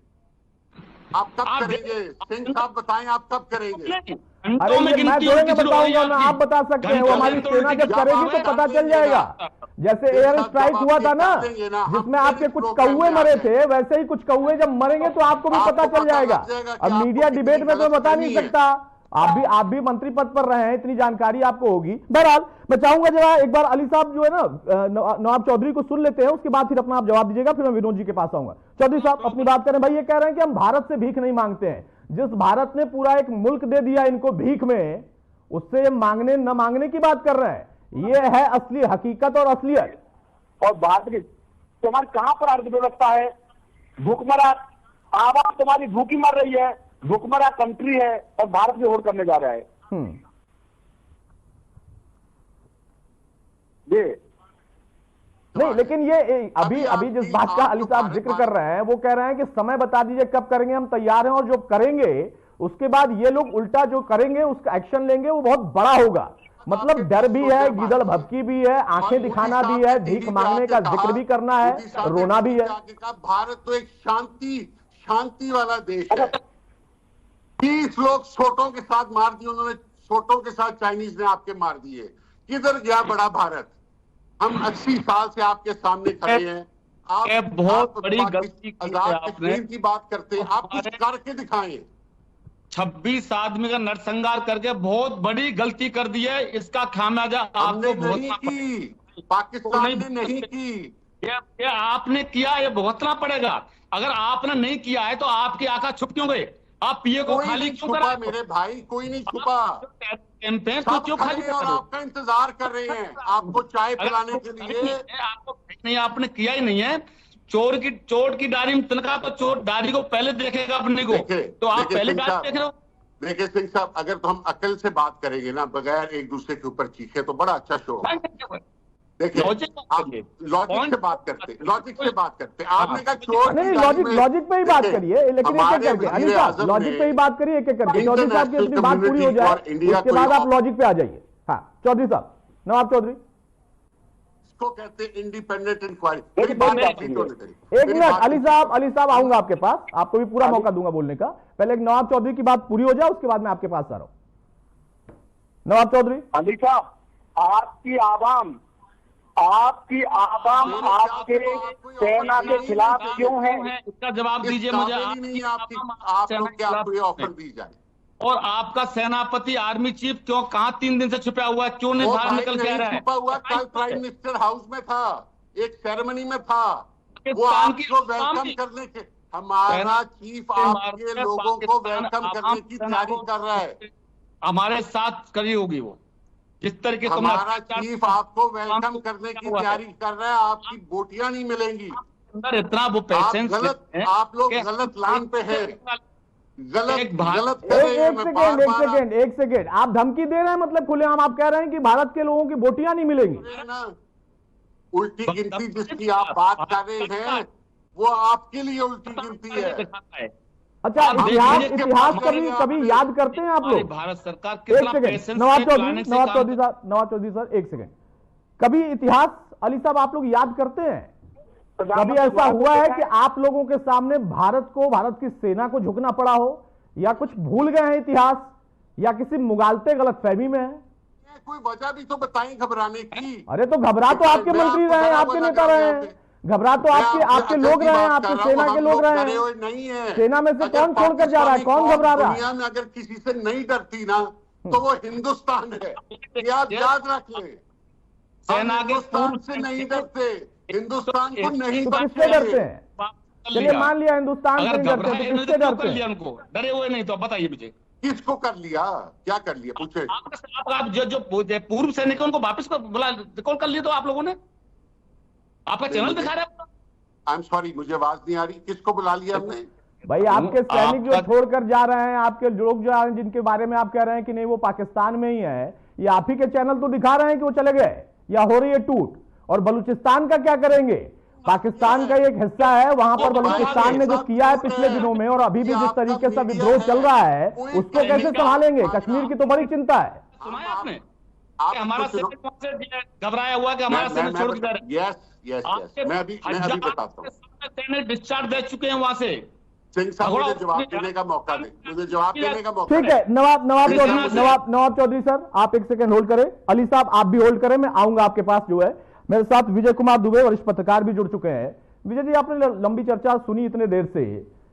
आप कब आप करेंगे? सिंह साहब बताएं, आप कब करेंगे? अरे ये मैं थोड़े ना बताऊंगा ना, आप बता सकते हैं। वो हमारी सेना जब करेगी तो पता चल जाएगा। जैसे एयर स्ट्राइक हुआ था ना, जिसमें आपके कुछ कौवे मरे थे, वैसे ही कुछ कौवे जब मरेंगे तो आपको भी पता चल जाएगा। अब मीडिया डिबेट में तो बता नहीं सकता। आप भी मंत्री पद पर रहे हैं, इतनी जानकारी आपको होगी। बहरहाल मैं चाहूंगा जरा एक बार अली साहब जो है ना, नवाब चौधरी को सुन लेते हैं, उसके बाद फिर अपना आप जवाब दीजिएगा, फिर मैं विनोद जी के पास आऊंगा। चौधरी साहब अपनी बात करें। भाई ये कह रहे हैं कि हम भारत से भीख नहीं मांगते हैं। जिस भारत ने पूरा एक मुल्क दे दिया इनको भीख में, उससे ये मांगने न मांगने की बात कर रहे हैं। ये है असली हकीकत और असलियत। और भारत की तुम्हारी कहां पर अर्थव्यवस्था है? भूखमरा आवाज तुम्हारी भूखी मर रही है, भूखमरा कंट्री है और भारत भी होड़ करने जा रहा है। ये नहीं, लेकिन ये अभी जिस बात का अली साहब जिक्र कर रहे हैं, वो कह रहे हैं कि समय बता दीजिए कब करेंगे, हम तैयार हैं। और जो करेंगे उसके बाद ये लोग उल्टा जो करेंगे उसका एक्शन लेंगे, वो बहुत बड़ा होगा। मतलब डर भी है, गिदड़ भभकी भी है, आंखें दिखाना भी है, भीख मांगने का जिक्र भी करना है, रोना भी है। भारत तो एक शांति वाला देश है। 30 लोग छोटों के साथ मार दिए उन्होंने, छोटों के साथ चाइनीज ने आपके मार दिए। किधर गया बड़ा भारत? हम 80 साल से आपके सामने खड़े हैं। आप बहुत बड़ी गलती की है आपने। की बात करते हैं, आप कुछ करके दिखाएं। 26 आदमी का नरसंहार करके बहुत बड़ी गलती कर दी है। इसका खामियाजा हमने आपको नहीं की, पाकिस्तान ने नहीं की। ये आपने किया, ये भुगतना पड़ेगा। अगर आपने नहीं किया है तो आपकी आंखें छुप क्यों गए? आप पीए को खाली क्यों करा? मेरे भाई कोई नहीं छुपा, कैंपेन को क्यों खाली और आपका इंतजार कर रहे हैं आपको चाय पिलाने के लिए। आपको नहीं, आपने किया ही नहीं है। चोर की डायरी में तिनका तो चोर डायरी को पहले देखेगा अपने को। तो आप पहले डायरी देख रहे हो। देखिए सिंह साहब, अगर तो हम अकल से बात करेंगे ना, बगैर एक दूसरे के ऊपर चीखे, तो बड़ा अच्छा शो होगा। देखिए आप लॉजिक से बात करते आपने कहा चोर नहीं, लॉजिक पे ही बात करिए, लेकिन एक एक करके अली साहब लॉजिक पे ही बात करिए, एक एक करके। चौधरी साहब की अपनी बात पूरी हो जाए, उसके बाद आप लॉजिक पे आ जाइए। हाँ चौधरी साहब, नवाब चौधरी इसको कहते हैं इंडिपेंडेंट इंक्वायरी। एक मिनट अली साहब आऊंगा आपके पास, आपको भी पूरा मौका दूंगा बोलने का। पहले एक नवाब चौधरी की बात पूरी हो जाए, उसके बाद मैं आपके पास आ रहा हूं। नवाब चौधरी। अली साहब, आपकी आवाम आपके सेना के खिलाफ क्यों है? इसका जवाब दीजिए मुझे। आप लोग क्या कोई ऑफर दी जाए? और आपका सेनापति आर्मी चीफ क्यों कहां 3 दिन से छुपा हुआ है? क्यों नहीं बाहर निकल के आ रहा है? छुपा हुआ कल प्राइम मिनिस्टर हाउस में था, एक सेरेमनी में था, वो पाकिस्तान आपको वेलकम करने के, हमारा चीफ आपके लोगों को वेलकम करने की तैयारी कर रहा है। हमारे साथ करी होगी वो, जिस तरीके हमारा चीफ आपको वेलकम करने की तैयारी कर रहा है। आपकी बोटियां नहीं मिलेंगी। इतना वो पेशेंस, आप लोग गलत लाइन पे है, गलत एक सेकेंड आप धमकी दे रहे हैं, मतलब खुलेआम आप कह रहे हैं कि भारत के लोगों की बोटियां नहीं मिलेंगी। उल्टी गिनती जिसकी आप बात कर रहे हैं वो आपके लिए उल्टी गिनती है। अच्छा, इतिहास कभी याद करते हैं आप लोग? भारत सरकार एक सेकेंड नवाब चौधरी सर, एक सेकेंड। कभी इतिहास अली साहब आप लोग याद करते हैं? कभी ऐसा हुआ है कि आप लोगों के सामने भारत की सेना को झुकना पड़ा हो, या कुछ भूल गए हैं इतिहास, या किसी मुगालते गलतफहमी में है? कोई वजह भी तो बताएं घबराने की। अरे तो घबरा तो आपके मंत्री रहे हैं, आपके नेता रहे हैं, घबरा तो आपके लोग रहे हैं, आपके सेना के लोग रहे हैं। नहीं है, सेना में से कौन छोड़कर जा रहा है, कौन घबरा रहा है? दुनिया में अगर किसी से नहीं डरती ना तो वो हिंदुस्तान है, ये आप याद रख लें। सेना के हिंदुस्तान से नहीं डरते, हिंदुस्तान को नहीं तो किससे डरते हैं? चलिए मान लिया हिंदुस्तान से नहीं डरते, तो किससे डरते हैं? उनको डरे हुए नहीं तो बताइए मुझे किसको कर लिया, क्या कर लिया पूछे। आप जो पूर्व सैनिक उनको वापस को बुला कॉल कर लिए तो आप लोगों ने, आपका चैनल दिखा रहा है। आई एम सॉरी, मुझे आवाज नहीं आ रही, किसको बुला लिया हमने? भाई आपके सैनिक जो छोड़कर जा रहे हैं, आपके लोग जो हैं जिनके बारे में आप कह रहे हैं कि नहीं वो पाकिस्तान में ही है, ये आप ही के चैनल तो दिखा रहे हैं कि वो चले गए या हो रही है टूट। और बलूचिस्तान का क्या करेंगे? पाकिस्तान का एक हिस्सा है, वहां पर बलूचिस्तान ने जो किया है पिछले दिनों में और अभी भी जिस तरीके से विद्रोह चल रहा है उसको कैसे संभालेंगे? कश्मीर की तो बड़ी चिंता है। सुना आपने हमारा सैनिक घबराया हुआ कि हमारा सैनिक छोड़ के जा रहे हैं। यस, मैं अभी बताता हूँ। सैनिक डिस्चार्ज दे चुके हैं वहां से। सिंह साहब मुझे जवाब देने का मौका दें, मुझे जवाब देने का मौका। ठीक है, नवाब चौधरी सर आप एक सेकंड होल्ड करें। अली साहब आप भी होल्ड करें, मैं आऊंगा आपके पास। जो है मेरे साथ विजय कुमार दुबे वरिष्ठ पत्रकार भी जुड़ चुके हैं। विजय जी, आपने लंबी चर्चा सुनी इतने देर से।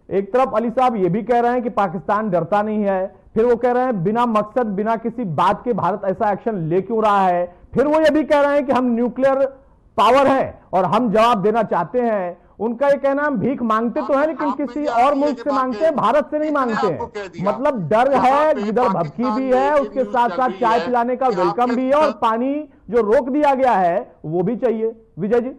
एक तरफ अली साहब ये भी कह रहे हैं कि पाकिस्तान डरता नहीं है, फिर वो कह रहे हैं बिना मकसद बिना किसी बात के भारत ऐसा एक्शन ले क्यों रहा है, फिर वो ये भी कह रहे हैं कि हम न्यूक्लियर पावर है और हम जवाब देना चाहते हैं। उनका ये कहना हम भीख मांगते तो है लेकिन किसी और मुल्क से मांगते हैं, भारत से नहीं मांगते हैं। मतलब डर है, इधर भभकी भी है, उसके साथ साथ चाय पिलाने का वेलकम भी है और पानी जो रोक दिया गया है वो भी चाहिए। विजय जी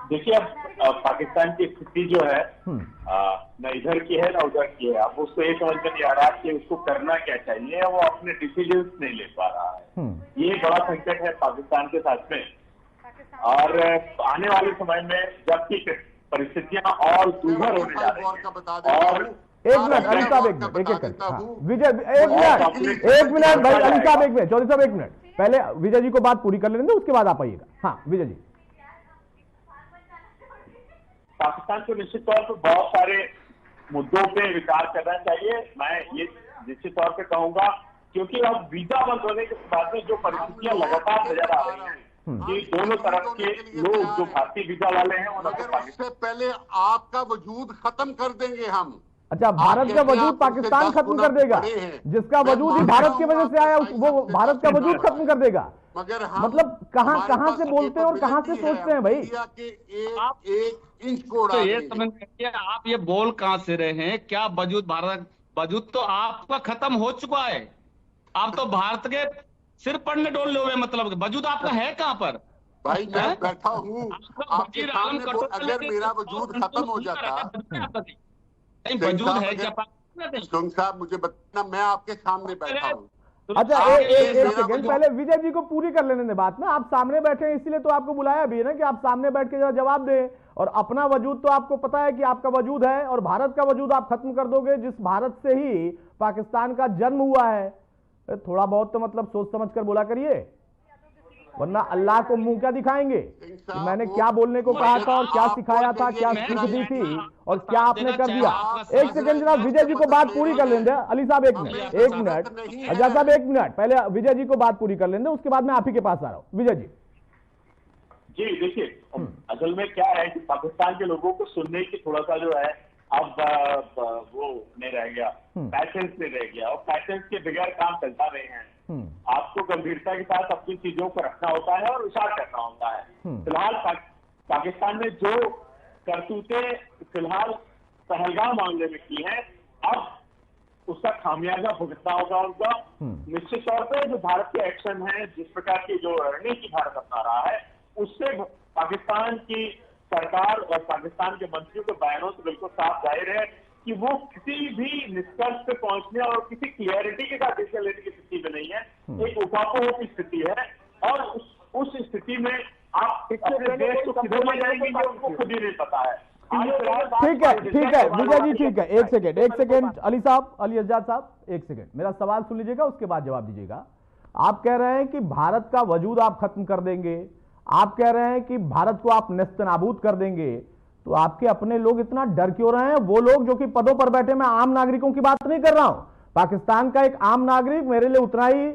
देखिए, अब पाकिस्तान की स्थिति जो है न इधर की है न उधर की है। अब उसको ये समझ में नहीं आ रहा कि उसको करना क्या चाहिए, वो अपने डिसीजंस नहीं ले पा रहा है। ये बड़ा संकट है पाकिस्तान के साथ में। और आने वाले समय में जबकि परिस्थितियां और दूभर होने जा रही हैं। और एक मिनट अली साहब, एक मिनट, विजय एक मिनट भाई, अली साहब एक मिनट, चौधरी साहब एक मिनट, पहले विजय जी को बात पूरी कर लेंगे उसके बाद आप आइएगा। हाँ विजय जी। पाकिस्तान को निश्चित तौर पर बहुत सारे मुद्दों पे विचार करना चाहिए। मैं ये निश्चित तौर पे कहूंगा क्योंकि अब वीजा बंद होने के बाद में जो परिस्थितियां लगातार नजर आ रही हैं कि दोनों तरफ के लोग जो भारतीय वीजा वाले हैं उससे पहले आपका वजूद खत्म कर देंगे हम। अच्छा, भारत का वजूद पाकिस्तान खत्म कर देगा? जिसका वजूद ही भारत की वजह से आया वो भारत का वजूद खत्म कर देगा? मगर मतलब कहां से बोलते हैं और कहां से सोचते हैं भाई? एक इंच को तो ये समझ आप ये बोल कहां से रहे हैं? क्या वजूद भारत, वजूद तो आपका खत्म हो चुका है। आप तो भारत के सिर पड़ने डोल हुए, मतलब वजूद आपका है कहां पर? भाई मैं बैठा हूँ आपके सामने, अगर मेरा वजूद खत्म हो जाता, वजूद है क्या? सिंह साहब मुझे बताना, मैं आपके सामने बैठा हूँ। अच्छा एक सेकंड, पहले विजय जी को पूरी कर लेने दें बात ना। आप सामने बैठे हैं इसीलिए तो आपको बुलाया भी है ना कि आप सामने बैठ के जवाब दें। और अपना वजूद तो आपको पता है कि आपका वजूद है और भारत का वजूद आप खत्म कर दोगे जिस भारत से ही पाकिस्तान का जन्म हुआ है। थोड़ा बहुत तो मतलब सोच समझ कर बोला करिए, वरना अल्लाह को मुंह क्या दिखाएंगे कि मैंने क्या बोलने को कहा था और क्या सिखाया था, क्या सीख दी थी और क्या आपने कर दिया। एक सेकंड जनाब, विजय जी को बात पूरी कर लेंगे। अली साहब एक मिनट, अजय साहब एक मिनट, पहले विजय जी को बात पूरी कर लेंगे उसके बाद मैं आप ही के पास आ रहा हूँ। विजय जी। जी देखिए, असल में क्या है कि पाकिस्तान के लोगों को सुनने की थोड़ा सा जो है अब वो नहीं रह गया, पैशंस नहीं रह गया और पैशंस के बगैर काम चलता नहीं है। आपको गंभीरता के साथ अपनी चीजों को रखना होता है और विचार करना होता है। फिलहाल पाकिस्तान ने जो करतूतें फिलहाल पहलगाम मामले में की है, अब उसका खामियाजा भुगतना होगा उनका। निश्चित तौर पर जो भारत के एक्शन है, जिस प्रकार की जो रणनीति भारत अपना रहा है, उससे पाकिस्तान की सरकार और पाकिस्तान के मंत्रियों के बयानों से बिल्कुल साफ जाहिर है कि वो किसी भी निष्कर्ष पे पहुंचने और किसी क्लियरिटी के साथ डिसीजन लेने की स्थिति में नहीं है। एक उपापोह की स्थिति है और उस स्थिति में आप देश को किधर ले जाएंगे ये उनको खुद ही नहीं पता है। ठीक है विजय जी, ठीक है, एक सेकेंड अली साहब, अली अज्जाद साहब एक सेकेंड, मेरा सवाल सुन लीजिएगा उसके बाद जवाब दीजिएगा। आप कह रहे हैं कि भारत का वजूद आप खत्म कर देंगे, आप कह रहे हैं कि भारत को आप नेस्तनाबूद कर देंगे, तो आपके अपने लोग इतना डर क्यों रहे हैं? वो लोग जो कि पदों पर बैठे, मैं आम नागरिकों की बात नहीं कर रहा हूं, पाकिस्तान का एक आम नागरिक मेरे लिए उतना ही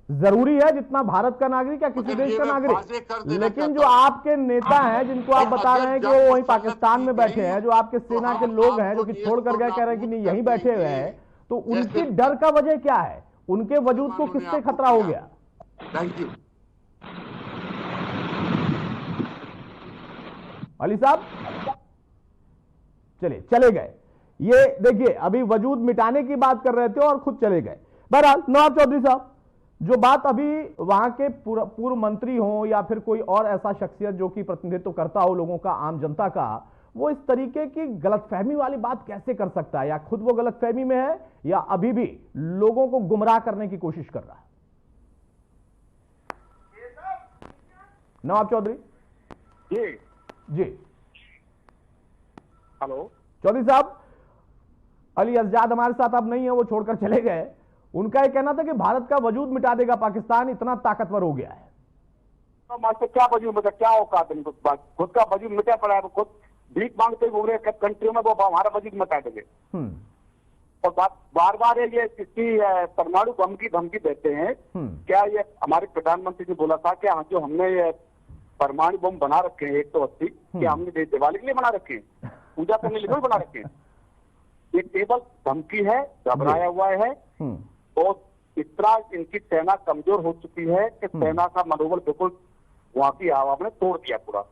जरूरी है जितना भारत का नागरिक या किसी देश का नागरिक। लेकिन जो आपके नेता हैं जिनको आप बता रहे हैं कि वो वहीं पाकिस्तान में बैठे हैं, जो आपके सेना के लोग हैं जो कि छोड़ कर गए, कह रहे हैं कि नहीं यहीं बैठे हुए हैं, तो उनकी डर का वजह क्या है? उनके वजूद को किससे खतरा हो गया? थैंक यू अली साहब। चलिए, चले गए। ये देखिए, अभी वजूद मिटाने की बात कर रहे थे और खुद चले गए। बहरहाल नवाब चौधरी साहब, जो बात अभी वहां के पूर्व मंत्री हो या फिर कोई और ऐसा शख्सियत जो कि प्रतिनिधित्व करता हो लोगों का, आम जनता का, वो इस तरीके की गलतफहमी वाली बात कैसे कर सकता है? या खुद वो गलतफहमी में है या अभी भी लोगों को गुमराह करने की कोशिश कर रहा है? नवाब चौधरी जी जी। हेलो चौधरी साहब, अली अज़ाद हमारे साथ अब नहीं है, वो छोड़कर चले गए। उनका यह कहना था कि भारत का वजूद मिटा देगा पाकिस्तान, इतना ताकतवर हो गया है। तो क्या वजूद मिटा, क्या औकात है? खुद का वजूद मिटा पड़ा है, खुद भीख मांगते घूम रहे कंट्रियों में, वो हमारा वजूद मिटा देंगे। और बार बार ये किसी परमाणु बम की धमकी देते हैं। क्या ये हमारे प्रधानमंत्री ने बोला था कि जो हमने ये परमाणु बम बना रखे हैं 180, क्या हमने दिवाली के लिए बना रखे हैं, पूजा करने के लिए बना रखे हैं? ये केवल धमकी है, घबराया हुआ है। और इस तरह इनकी सेना कमजोर हो चुकी है कि सेना का मनोबल बिल्कुल वहां की आवाम ने तोड़ दिया पूरा।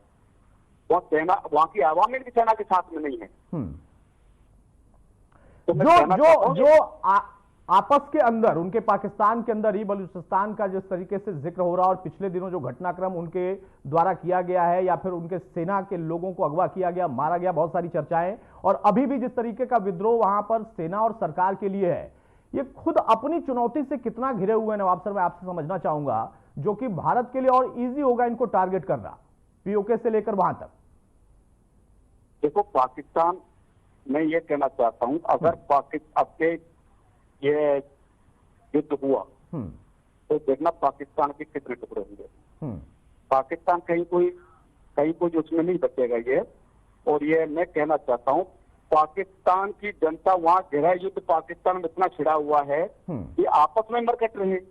वहां की आवाम इनकी सेना के साथ में नहीं है। तो जो आपस के अंदर, उनके पाकिस्तान के अंदर ही बलूचिस्तान का जिस तरीके से जिक्र हो रहा और पिछले दिनों जो घटनाक्रम उनके द्वारा किया गया है या फिर उनके सेना के लोगों को अगवा किया गया, मारा गया, बहुत सारी चर्चाएं, और अभी भी जिस तरीके का विद्रोह वहां पर सेना और सरकार के लिए है, ये खुद अपनी चुनौती से कितना घिरे हुए हैं? नवाब सर, मैं आपसे समझना चाहूंगा, जो कि भारत के लिए और इजी होगा इनको टारगेट करना, पीओके से लेकर वहां तक। देखो, पाकिस्तान, मैं ये कहना चाहता हूं, अगर पाकिस्तान अब के ये युद्ध हुआ तो देखना पाकिस्तान के कितने टुकड़े होंगे। पाकिस्तान कहीं कोई उसमें नहीं बचेगा ये। और ये मैं कहना चाहता हूं, पाकिस्तान की जनता, वहां गहरा युद्ध पाकिस्तान में इतना छिड़ा हुआ है कि आपस में मर कट रहे हैं।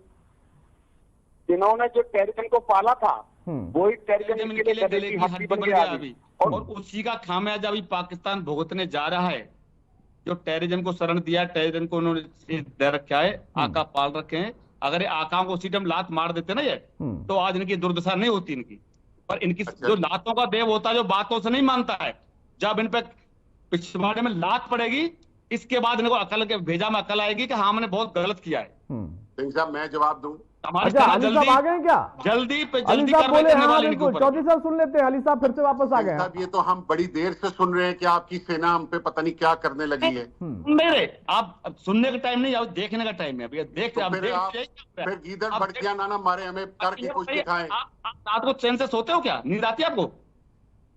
जिन्होंने जो टेररिज्म को पाला था वही टेररिज्म के लिए गले की हड्डी बन गया अभी। और उसी का खामियाजा अभी पाकिस्तान भुगतने जा रहा है। जो टेररिज्म को शरण दिया, टेररिज्म को उन्होंने दे रखा है, आका पाल रखे हैं। अगर ये आकाओं को उसी टाइम लात मार देते ना ये, तो आज इनकी दुर्दशा नहीं होती इनकी। पर इनकी जो लातों का देव होता है, जो बातों से नहीं मानता है, जब इन पे पिछवाड़े में लात पड़ेगी, इसके बाद इनको अकल के भेजा में अकल आएगी कि हाँ हमने बहुत गलत किया है। सिंह साहब, मैं जवाब दूं? अच्छा, अली साहब आ गए क्या? जल्दी अली साहब बोले हाँ बिल्कुल। चौधरी साहब सुन लेते हैं, अली साहब फिर से वापस आ गए। साहब, ये तो हम बड़ी देर से सुन रहे हैं कि आपकी सेना हम पे पता नहीं क्या करने लगी है। मेरे आप सुनने का टाइम नहीं, देखने का टाइम है। भैया देख, फिर गीदड़ बड़कियां ना मारे, हमें करके कुछ दिखाएं। आप रात को चैन से सोते हो क्या? नींद आती है आपको?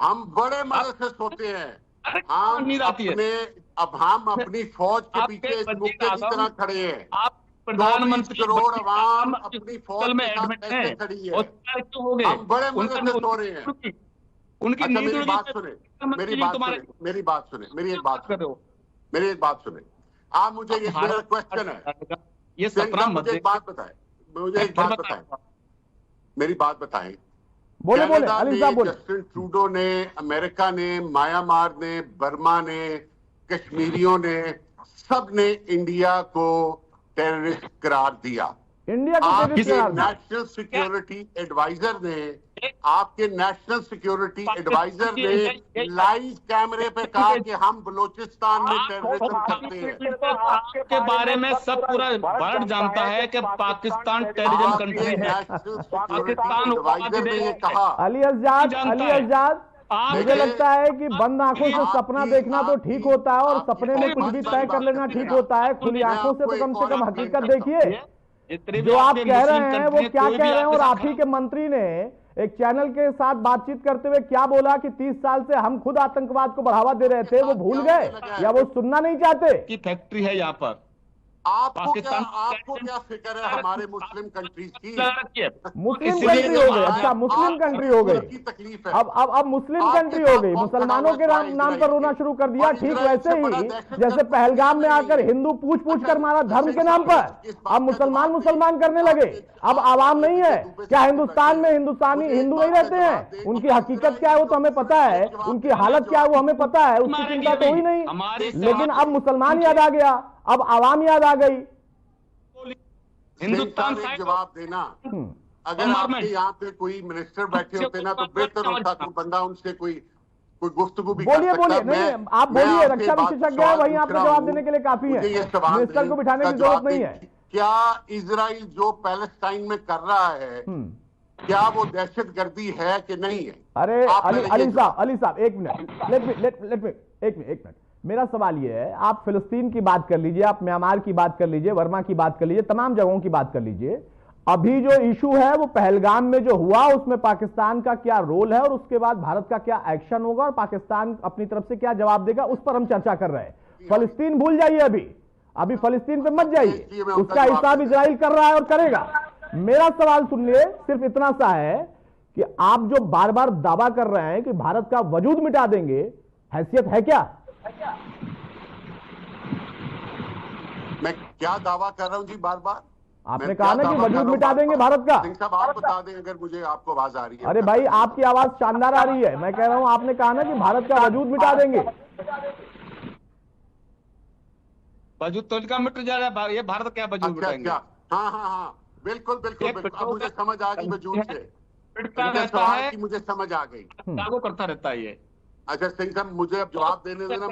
हम बड़े मजे से सोते हैं। हम नींद आती है। हम अपनी फौज के पीछे मुक्के की तरह खड़े हैं। आप प्रधानमंत्री करोड़ आवाम अपनी फौज में एडमिट है, खड़ी है। क्यों हो गए? हम बड़े मजे से सो रहे हैं। उनकी नींद मेरी बात सुने, मेरी बात सुने, मेरी एक बात सुने। आप मुझे एक क्वेश्चन है, ये सपना मुझे एक बात बताएं, मेरी बात बताएं। बोले अली साहब बोले। जस्टिन ट्रूडो ने, अमेरिका ने, म्यांमार ने, बर्मा ने, कश्मीरियों ने, सब ने इंडिया को टेररिस्ट करार दिया। इंडिया को आपके नेशनल सिक्योरिटी एडवाइजर ने, लाइव कैमरे पे कहा कि हम बलूचिस्तान में टेररिज्म करते हैं। के बारे में सब पूरा वर्ल्ड जानता है कि पाकिस्तान टेररिज्म कंट्री है। पाकिस्तान एडवाइजर ने ये कहा। अली अज़ाद, मुझे लगता है कि बंद आंखों से सपना देखना तो ठीक होता है और सपने में कुछ भी तय कर लेना ठीक होता है। खुली आंखों से तो कम हकीकत देखिए। जो आप कह रहे हैं वो क्या कह रहे हैं, और आप ही के मंत्री ने एक चैनल के साथ बातचीत करते हुए क्या बोला कि 30 साल से हम खुद आतंकवाद को बढ़ावा दे रहे थे, वो भूल गए या वो सुनना नहीं चाहते? की फैक्ट्री है यहाँ पर। आपको पाकिस्तान क्या फिक्र है हमारे मुस्लिम कंट्रीज की? मुस्लिम कंट्री हो गई, अच्छा मुस्लिम कंट्री हो गई, की तकलीफ है। अब मुस्लिम कंट्री हो गई, मुसलमानों के नाम पर रोना शुरू कर दिया। ठीक वैसे ही जैसे पहलगाम में आकर हिंदू पूछ कर मारा धर्म के नाम पर, अब मुसलमान करने लगे। अब आवाम नहीं है क्या? हिंदुस्तान में हिंदुस्तानी हिंदू नहीं रहते हैं? उनकी हकीकत क्या है वो तो हमें पता है, उनकी हालत क्या है वो हमें पता है, उसकी चिंता तो हुई नहीं। लेकिन अब मुसलमान याद आ गया, अब आवाम याद आ गई। हिंदुस्तान जवाब देना, अगर आपके यहाँ पे कोई मिनिस्टर बैठे होते ना तो बेहतर होता, कोई बंदा उनसे कोई गुफ्तगू भी बोलिए नहीं आप बोलिए, रक्षा विशेषज्ञ है, वही आपको जवाब देने के लिए काफी है, मिनिस्टर को बिठाने की जरूरत नहीं है। क्या इजराइल जो पैलेस्टाइन में कर रहा है क्या वो दहशतगर्दी है कि नहीं है? अरे अली साहब एक मिनट, लेट मी एक मिनट। मेरा सवाल ये है, आप फिलिस्तीन की बात कर लीजिए, आप म्यांमार की बात कर लीजिए, वर्मा की बात कर लीजिए, तमाम जगहों की बात कर लीजिए। अभी जो इशू है वो पहलगाम में जो हुआ उसमें पाकिस्तान का क्या रोल है और उसके बाद भारत का क्या एक्शन होगा और पाकिस्तान अपनी तरफ से क्या जवाब देगा, उस पर हम चर्चा कर रहे हैं। फिलिस्तीन भूल जाइए, अभी फिलिस्तीन पे मत जाइए, उसका हिसाब इजराइल कर रहा है और करेगा। मेरा सवाल सुनिए, सिर्फ इतना सा है कि आप जो बार बार दावा कर रहे हैं कि भारत का वजूद मिटा देंगे, हैसियत है क्या? मैं क्या दावा कर रहा हूं जी? बार बार आपने कहा ना कि वजूद मिटा देंगे भारत का। सिंह साहब आप बता दें अगर मुझे आपको आवाज आ रही है। अरे भाई आपकी आवाज शानदार आ रही है, मैं कह रहा हूं आपने कहा ना कि भारत का वजूद मिटा देंगे। वजूद तो इनका मिट जा रहा है, ये भारत क्या वजूद मिटाएंगे? हाँ बिल्कुल मुझे समझ आ गई वजूद से, मुझे समझ आ गई, लागू करता रहता है ये। अच्छा सिंह साहब मुझे अब जवाब देने देना।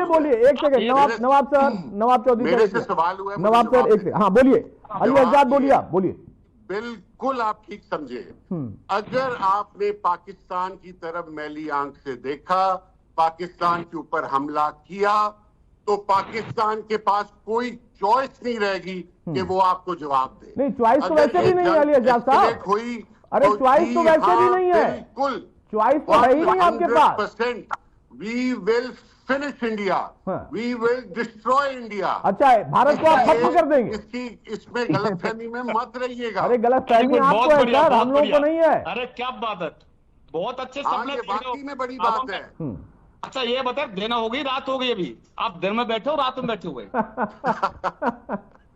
बोलिए एक सेकंड, नवाब चौधरी मेरे से सवाल हुआ है, नवाब सर एक सेकंड, हाँ बोलिए, अली आजाद बोलिए, आप बोलिए। बिल्कुल आप ठीक समझे। अगर आपने पाकिस्तान की तरफ मैली आंख से देखा, पाकिस्तान के ऊपर हमला किया, तो पाकिस्तान के पास कोई चॉइस नहीं रहेगी कि वो आपको जवाब दे। नहीं चॉइस तो वैसे भी नहीं है अली आजाद साहब, हुई, अरे चॉइस तो वैसे भी नहीं है, बिल्कुल चॉइस तो है ही नहीं आपके पास। We will finish India, we will destroy India. अच्छा है, भारत को आप खत्म कर देंगे, इसमें गलतफहमी में मत रहिएगा। अरे गलतफहमी आपको है सर, हम लोगों को नहीं है। अरे क्या बात है, बहुत अच्छे सपने वाकई में बड़ी बात है। अच्छा ये बताए, दिन हो गई रात हो गई, अभी आप दिन में बैठे हो रात में बैठे हुए?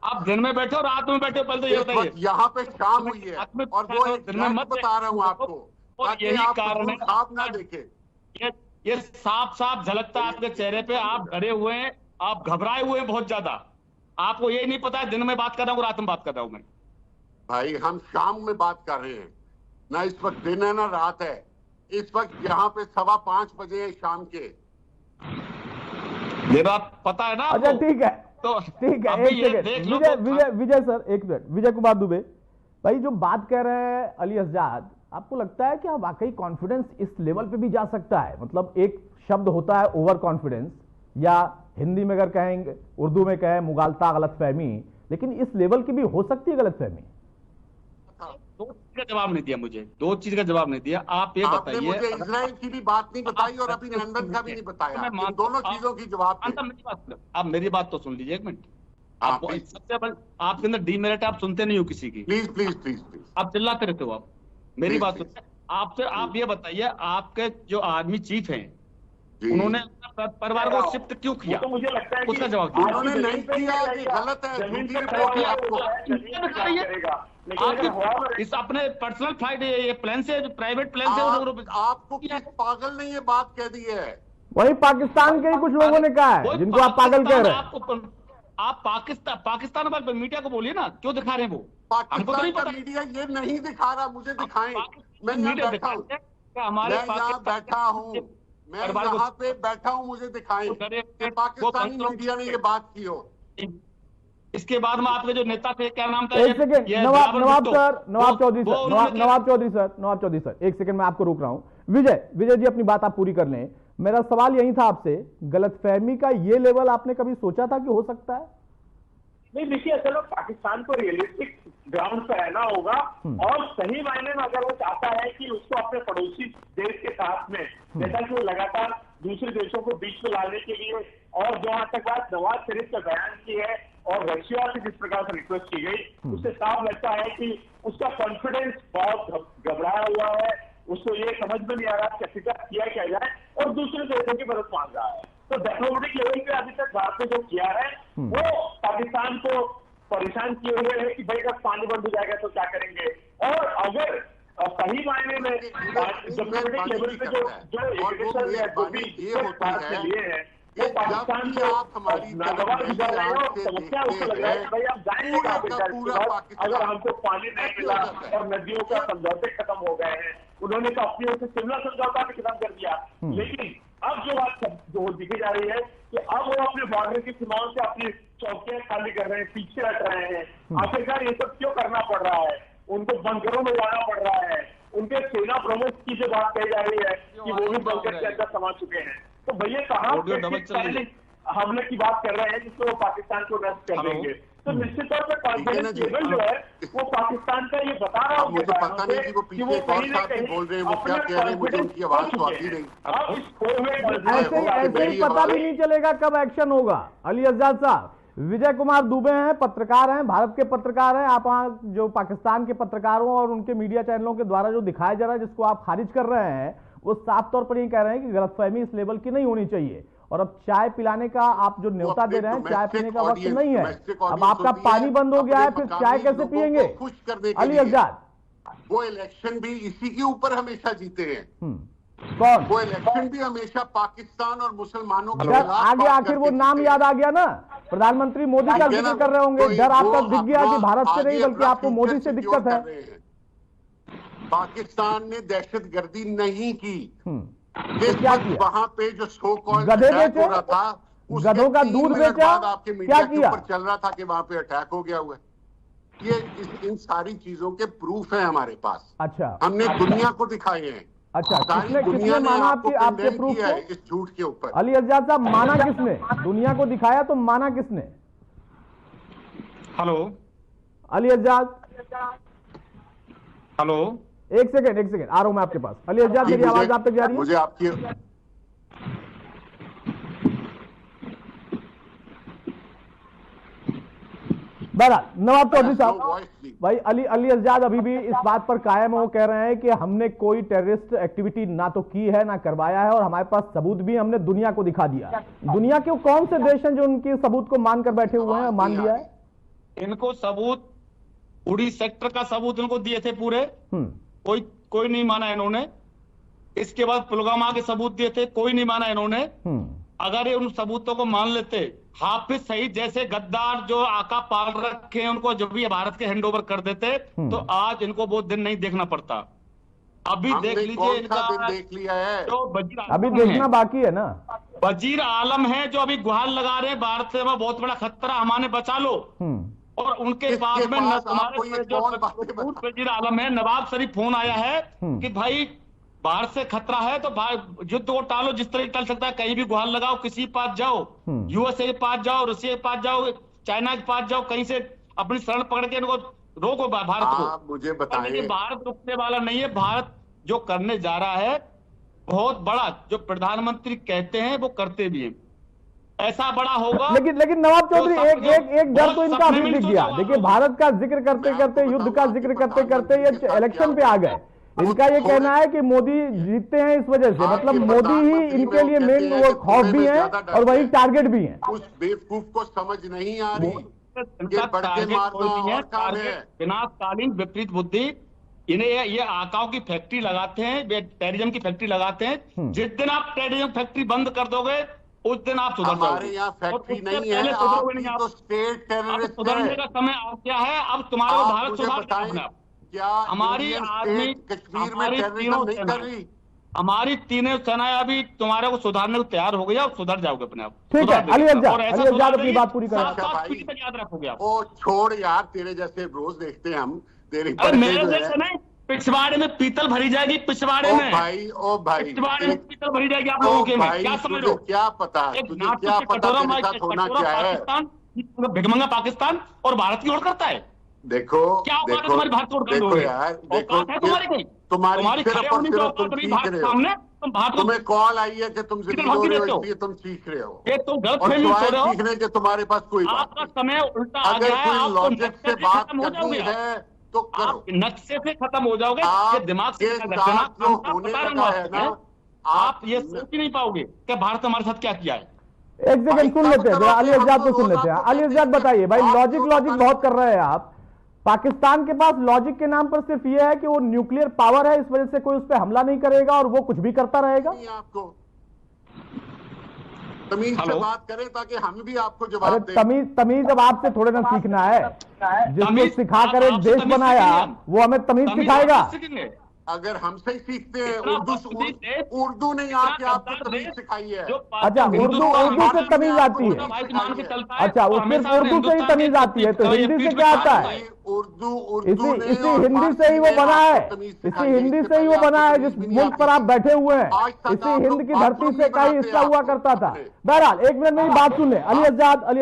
आप दिन में बैठे हो रात में बैठे हो? पहले तो ये बताइए। यहाँ पे शाम हुई है और वो दिन में मत बता रहा हूँ आपको, यही कारण है आप ना देखे। ये साफ साफ झलकता है आपके चेहरे पे, आप डरे हुए हैं, आप घबराए हुए हैं बहुत ज्यादा। आपको ये नहीं पता है दिन में बात कर रहा हूँ रात में बात कर रहा हूँ मैं? भाई हम शाम में बात कर रहे हैं ना, इस वक्त दिन है ना रात है। इस वक्त यहाँ पे 5:15 बजे है शाम के। ये बात पता है ना? अच्छा ठीक है, तो ठीक है, एक सेकंड विजय सर, एक मिनट, विजय कुमार दुबे भाई जो बात कह रहे हैं अली आजाद, आपको लगता है कि वाकई कॉन्फिडेंस इस लेवल पे भी जा सकता है? मतलब एक शब्द होता है ओवर कॉन्फिडेंस, या हिंदी में अगर कहेंगे, उर्दू में कहें मुगालता, गलतफहमी, लेकिन इस लेवल की भी हो सकती है गलतफहमी? दो चीज का जवाब नहीं दिया मुझे, दो चीज का जवाब नहीं दिया। आप ये बताइए, मुझे इजराइल की भी बात नहीं बताई और अभी लंदन का भी नहीं बताया, इन दोनों चीजों की जवाब। आप मेरी बात तो सुन लीजिए एक मिनट। सबसे पहले आपके अंदर डीमेरिट, आप सुनते नहीं हो किसी की। प्लीज आप चिल्लाते रहते हो। आप मेरी बात सुनिए, आपसे आप ये बताइए, आपके जो आर्मी चीफ हैं उन्होंने परिवार को शिफ्ट क्यों किया? तो मुझे लगता है उसका जवाब दीजिए। उन्होंने नहीं किया, ये गलत है, झूठी रिपोर्ट है आपको। आप इस अपने पर्सनल फ्लाइट, ये प्लेन से, प्राइवेट प्लेन से आपको किस पागल ने ये बात कह दी है? वही पाकिस्तान के ही कुछ लोगों ने कहा है जिनको आप पागल कह रहे हैं। आप पाकिस्तान पर मीडिया को बोलिए ना, क्यों दिखा रहे हैं वो? पाकिस्तान का मीडिया ये नहीं दिखा रहा, मुझे दिखाएं। मैं यहाँ बैठा हूँ, मैं यहाँ पे बैठा हूँ, मुझे दिखाएं कि पाकिस्तानी मीडिया ने ये बात की हो। इसके बाद में आपके जो नेता थे, क्या नाम था? एक सेकंड, नवाब चौधरी सर, एक सेकंड मैं आपको रोक रहा हूँ। विजय जी अपनी बात आप पूरी कर लें। मेरा सवाल यही था आपसे, गलतफहमी का ये लेवल आपने कभी सोचा था कि हो सकता है? नहीं देखिए, असल में पाकिस्तान को रियलिस्टिक ग्राउंड पर रहना होगा और सही मायने में अगर वो चाहता है कि उसको अपने पड़ोसी देश के साथ में, जैसा कि वो लगातार दूसरे देशों को बीच में लाने के लिए, और जहां तक बात नवाज शरीफ का बयान की है और रशिया से जिस प्रकार से रिक्वेस्ट की गई, उससे साफ लगता है कि उसका कॉन्फिडेंस बहुत घबराया हुआ है। उसको ये समझ में नहीं आ रहा कि आखिरकार किया क्या जाए, और दूसरे देशों की मदद मांग रहा है। तो डिप्लोमेटिक लेवल पे अभी तक भारत ने जो किया है वो पाकिस्तान को परेशान किए हुए है कि भाई अगर पानी बंद हो जाएगा तो क्या करेंगे। और अगर सही मायने में डिप्लोमेटिक लेवल पे जो एजुकेशन या जो भी भारत से लिए हैं वो पाकिस्तान से नागवार गुजर रहे हैं, और समस्या उसको लग रहा है भाई आप जाएंगे कहाँ अगर हमको पानी नहीं मिला और नदियों का समझौते खत्म हो गए हैं। उन्होंने तो अपनी ओर से शिमला समझौता भी खत्म कर दिया, लेकिन अब जो बात जो दिखी जा रही है कि अब वो अपने बॉर्डर की सीमाओं से अपनी चौकियां खाली कर रहे हैं, पीछे हट रहे हैं। आखिरकार ये सब क्यों करना पड़ रहा है? उनको बंकरों में जाना पड़ रहा है। उनके सेना प्रमुख की जो बात कही जा रही है कि वो भी बंकर के अंदर समा चुके हैं। तो भैया कहाँ हमले की बात कर रहे हैं जिसको वो पाकिस्तान को नष्ट कर देंगे। तो निश्चित तौर पर कॉन्फिडेंस लेवल जो है वो पाकिस्तान का ये बता रहा हूँ। मुझे पता नहीं कि वो पीछे कौन सा बोल रहे हैं, वो क्या कह रहे हैं, मुझे उनकी आवाज तो आती नहीं। ऐसे ही पता भी नहीं चलेगा कब एक्शन होगा। अली अज्जाद साहब, विजय कुमार दुबे हैं, पत्रकार हैं, भारत के पत्रकार हैं। आप वहां जो पाकिस्तान के पत्रकारों और उनके मीडिया चैनलों के द्वारा जो दिखाया जा रहा है, जिसको आप खारिज कर रहे हैं, वो साफ तौर पर ये कह रहे हैं कि गलतफहमी इस लेवल की नहीं होनी चाहिए। और अब चाय पिलाने का आप जो न्योता दे रहे हैं, चाय पीने का वक्त नहीं है। अब आपका पानी बंद हो गया है, फिर चाय कैसे पियेंगे? अली अज्जाद, वो इलेक्शन भी इसी के ऊपर हमेशा जीते हैं। कौन? वो इलेक्शन भी हमेशा पाकिस्तान और मुसलमानों के आगे आखिर वो नाम याद आ गया ना, प्रधानमंत्री मोदी का जिक्र कर रहे होंगे। डर आपका दिख गया कि भारत से नहीं बल्कि आपको मोदी से दिक्कत है। पाकिस्तान ने दहशतगर्दी नहीं की। क्या किया? वहां पे जो सो कॉल्ड गधे बेचे, हो रहा था, गधों का दूध बेचा, आपके मीडिया क्या के किया? ऊपर चल रहा था कि वहां पे अटैक हो गया हुआ है। ये इन सारी चीजों के प्रूफ है हमारे पास। अच्छा, हमने दुनिया को दिखाए हैं। अच्छा, सारी दुनिया ने आपके प्रूफ किया है इस झूठ के ऊपर। अली अज्जाद साहब, माना किसने? दुनिया को दिखाया तो माना किसने? हेलो अली अज्जाद, हेलो, एक सेकंड आ रहा हूं मैं आपके पास। अली अज्जाद, मेरी आवाज आप तक जा रही है? मुझे आपकी बहरहाल नवाब चौधरी साहब, भाई अली अज्जाद अभी भी इस बात पर कायम है। वो कह रहे हैं कि हमने कोई टेररिस्ट एक्टिविटी ना तो की है ना करवाया है, और हमारे पास सबूत भी हमने दुनिया को दिखा दिया। दुनिया के कौन से देश हैं जो उनके सबूत को मानकर बैठे हुए हैं, मान लिया है? इनको सबूत, उड़ी सेक्टर का सबूत इनको दिए थे पूरे, कोई नहीं माना इन्होंने। इसके बाद पुलवामा के सबूत दिए थे, कोई नहीं माना इन्होंने। अगर ये उन सबूतों को मान लेते, हाफिज सईद जैसे गद्दार जो आका पाल रखे हैं उनको जब भी भारत के हैंड ओवर कर देते तो आज इनको वो दिन नहीं देखना पड़ता। अभी देख लीजिए इनका, देख लिया है जो अभी देखना बाकी है ना। वजीर आलम है जो अभी गुहार लगा रहे हैं भारत से बहुत बड़ा खतरा, हमारे बचा लो। और उनके पास में तुम्हारे जो वजीर आलम है नवाब शरीफ, फोन आया है कि भाई भारत से खतरा है तो युद्ध को टालो जिस तरह टल सकता है, कहीं भी गुहार लगाओ, किसी के पास जाओ, यूएसए के पास जाओ, रशिया के पास जाओ, चाइना के पास जाओ, कहीं से अपनी शरण पकड़ के इनको रोको भारत को। मुझे बताइए, भारत रुकने वाला नहीं है। भारत जो करने जा रहा है बहुत बड़ा, जो प्रधानमंत्री कहते हैं वो करते भी हैं, ऐसा बड़ा होगा। लेकिन नवाब चौधरी, एक डर तो इनका अभी दिख गया। देखिए, भारत का जिक्र करते करते, युद्ध का जिक्र करते करते ये इलेक्शन पे आ गए। इनका ये कहना है कि मोदी जीतते हैं इस वजह से, मतलब मोदी ही इनके लिए मेन वो खौफ भी है और वही टारगेट भी है। उस बेवकूफ को समझ नहीं आ रही। विनाशकालीन विपरीत बुद्धि, इन्हें ये आकाओं की फैक्ट्री लगाते हैं, टेररिज्म की फैक्ट्री लगाते हैं। जिस दिन आप टेररिज्म फैक्ट्री बंद कर दोगे उस दिन आप सुधर जाओगे। हमारे यहाँ फैक्ट्री नहीं है, आपकी तो स्टेट टेररिस्ट सुधरने का समय आ गया है। अब तुम्हारा भारत सुधार, क्या हमारी आर्मी कश्मीर में टेररिज्म नहीं कर रही? हमारी तीनों सेनाएं अभी तुम्हारे को सुधारने को तैयार हो गई, अब सुधर जाओगे अपने आप। ठीक है, अली अज्जाद अपनी बात पूरी करें। याद रखोगे आप। ओ छोड़ यार, तेरे जैसे रोज देखते हैं हम, तेरी मेरे जैसे नहीं, पिछवाड़े में पीतल भरी जाएगी, पिछवाड़े में पिछवाड़े में पीतल भरी जाएगी आप लोगों के में। क्या समझ लो? क्या पता, तुझे क्या पता तेरे साथ होना क्या है? भिखमंगा पाकिस्तान और भारत की ओर करता है। देखो क्या औकात है तुम्हारी भारत को? देखो यार, देखो तुम्हारी खड़े सिर्फ और होने की सिर्फ औकात तुम नहीं सीख भारत रहे के हो। सामने, तुम भारत को तुम्हें कॉल आई है कि तुम कितने जिंदगी भागी रहे हो, देते हो? इसलिए तुम सीख रहे हो, ये तुम गलत और फहमी में सो सिवाय रहे हो। सीखने के तुम्हारे पास कोई बात आपका नहीं। समय उल्टा आ अगर गया है, कोई आप तो लॉजिक नक्शे से से बात खत्म हो करनी जाओगे। है तो करो। आप नक्शे से खत्म हो जाओगे, आप ये दिमाग से के क्या साथ करना, जो होने बता रहा लगा हूं है आपको, ना, आप ये सोच ही नहीं पाओगे कि भारत हमारे साथ क्या किया है। एक सेकंड सुन लेते हैं जरा, अली अज़ाद को सुन लेते हैं। अली अज़ाद बताइए भाई, लॉजिक बहुत कर रहे हैं आप। पाकिस्तान के पास लॉजिक के नाम पर सिर्फ ये है कि वो न्यूक्लियर पावर है, इस वजह से कोई उस पर हमला नहीं करेगा और वो कुछ भी करता रहेगा। आपको तमीज से बात करें ताकि हम भी आपको जवाब अरे दें। तमीज अब आपसे थोड़े ना सीखना है। जिसको सिखा कर एक देश बनाया वो हमें तमीज सिखाएगा। अगर हमसे ही सीखते हैं, उर्दू ने आके आपको तमीज सिखाई है। अच्छा, उर्दू से तमीज आती है। अच्छा, वो सिर्फ उर्दू से ही तमीज आती है, तो हिंदी से क्या आता है? इसी हिंदी से ही वो बना है, इसी हिंदी से ही वो बना है जिस मुल्क पर आप बैठे हुए हैं। इसी हिंद की धरती से का ही हिस्सा हुआ करता था। बहरहाल, एक मिनट मेरी बात सुन ले। अली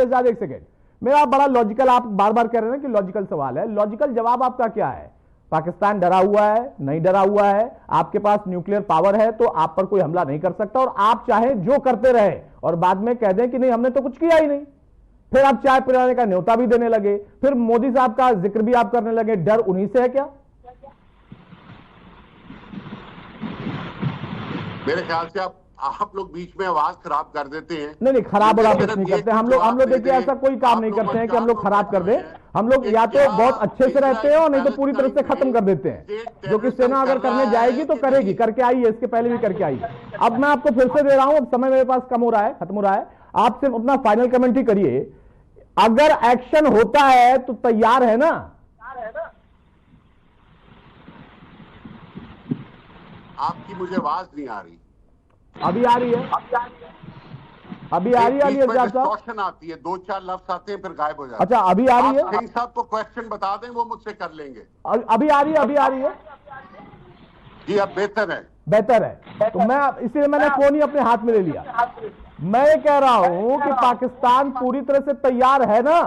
अज़ाद एक सेकेंड। मेरा बड़ा लॉजिकल, आप बार बार कह रहे हैं कि लॉजिकल सवाल है, लॉजिकल जवाब आपका क्या है? पाकिस्तान डरा हुआ है, नहीं डरा हुआ है, आपके पास न्यूक्लियर पावर है, तो आप पर कोई हमला नहीं कर सकता, और आप चाहें जो करते रहे और बाद में कह दें कि नहीं हमने तो कुछ किया ही नहीं। फिर आप चाय पिलाने का न्योता भी देने लगे, फिर मोदी साहब का जिक्र भी आप करने लगे। डर उन्हीं से है क्या? मेरे ख्याल से आप लोग बीच में आवाज खराब कर देते हैं। नहीं, खराब और आप नहीं करते। हम लोग देखिए ऐसा कोई काम नहीं करते हैं कि हम लोग खराब कर दें। हम लोग या तो बहुत अच्छे से रहते हैं और नहीं तो पूरी तरह से खत्म कर देते हैं। जो कि सेना अगर करने जाएगी तो करेगी, करके आई है, इसके पहले भी करके आई। अब मैं आपको फिर से दे रहा हूं, अब समय मेरे पास कम हो रहा है, खत्म हो रहा है। आप सिर्फ अपना फाइनल कमेंट ही करिए। अगर एक्शन होता है तो तैयार है ना? आपकी मुझे आवाज नहीं आ रही। अभी आ रही है, अभी आ रही है अली अज़ाद साहब? क्वेश्चन आती है, 2-4 लफ्ज आते हैं फिर गायब हो जाते हैं। अच्छा, अभी आ रही है? सिंह साहब को क्वेश्चन बता दें, वो मुझसे कर लेंगे। अभी आ रही है, अभी आ रही है जी, अब बेहतर है, बेहतर है। तो मैं इसीलिए मैंने फोन ही अपने हाथ में ले लिया। मैं ये कह रहा हूं कि पाकिस्तान पूरी तरह से तैयार है ना,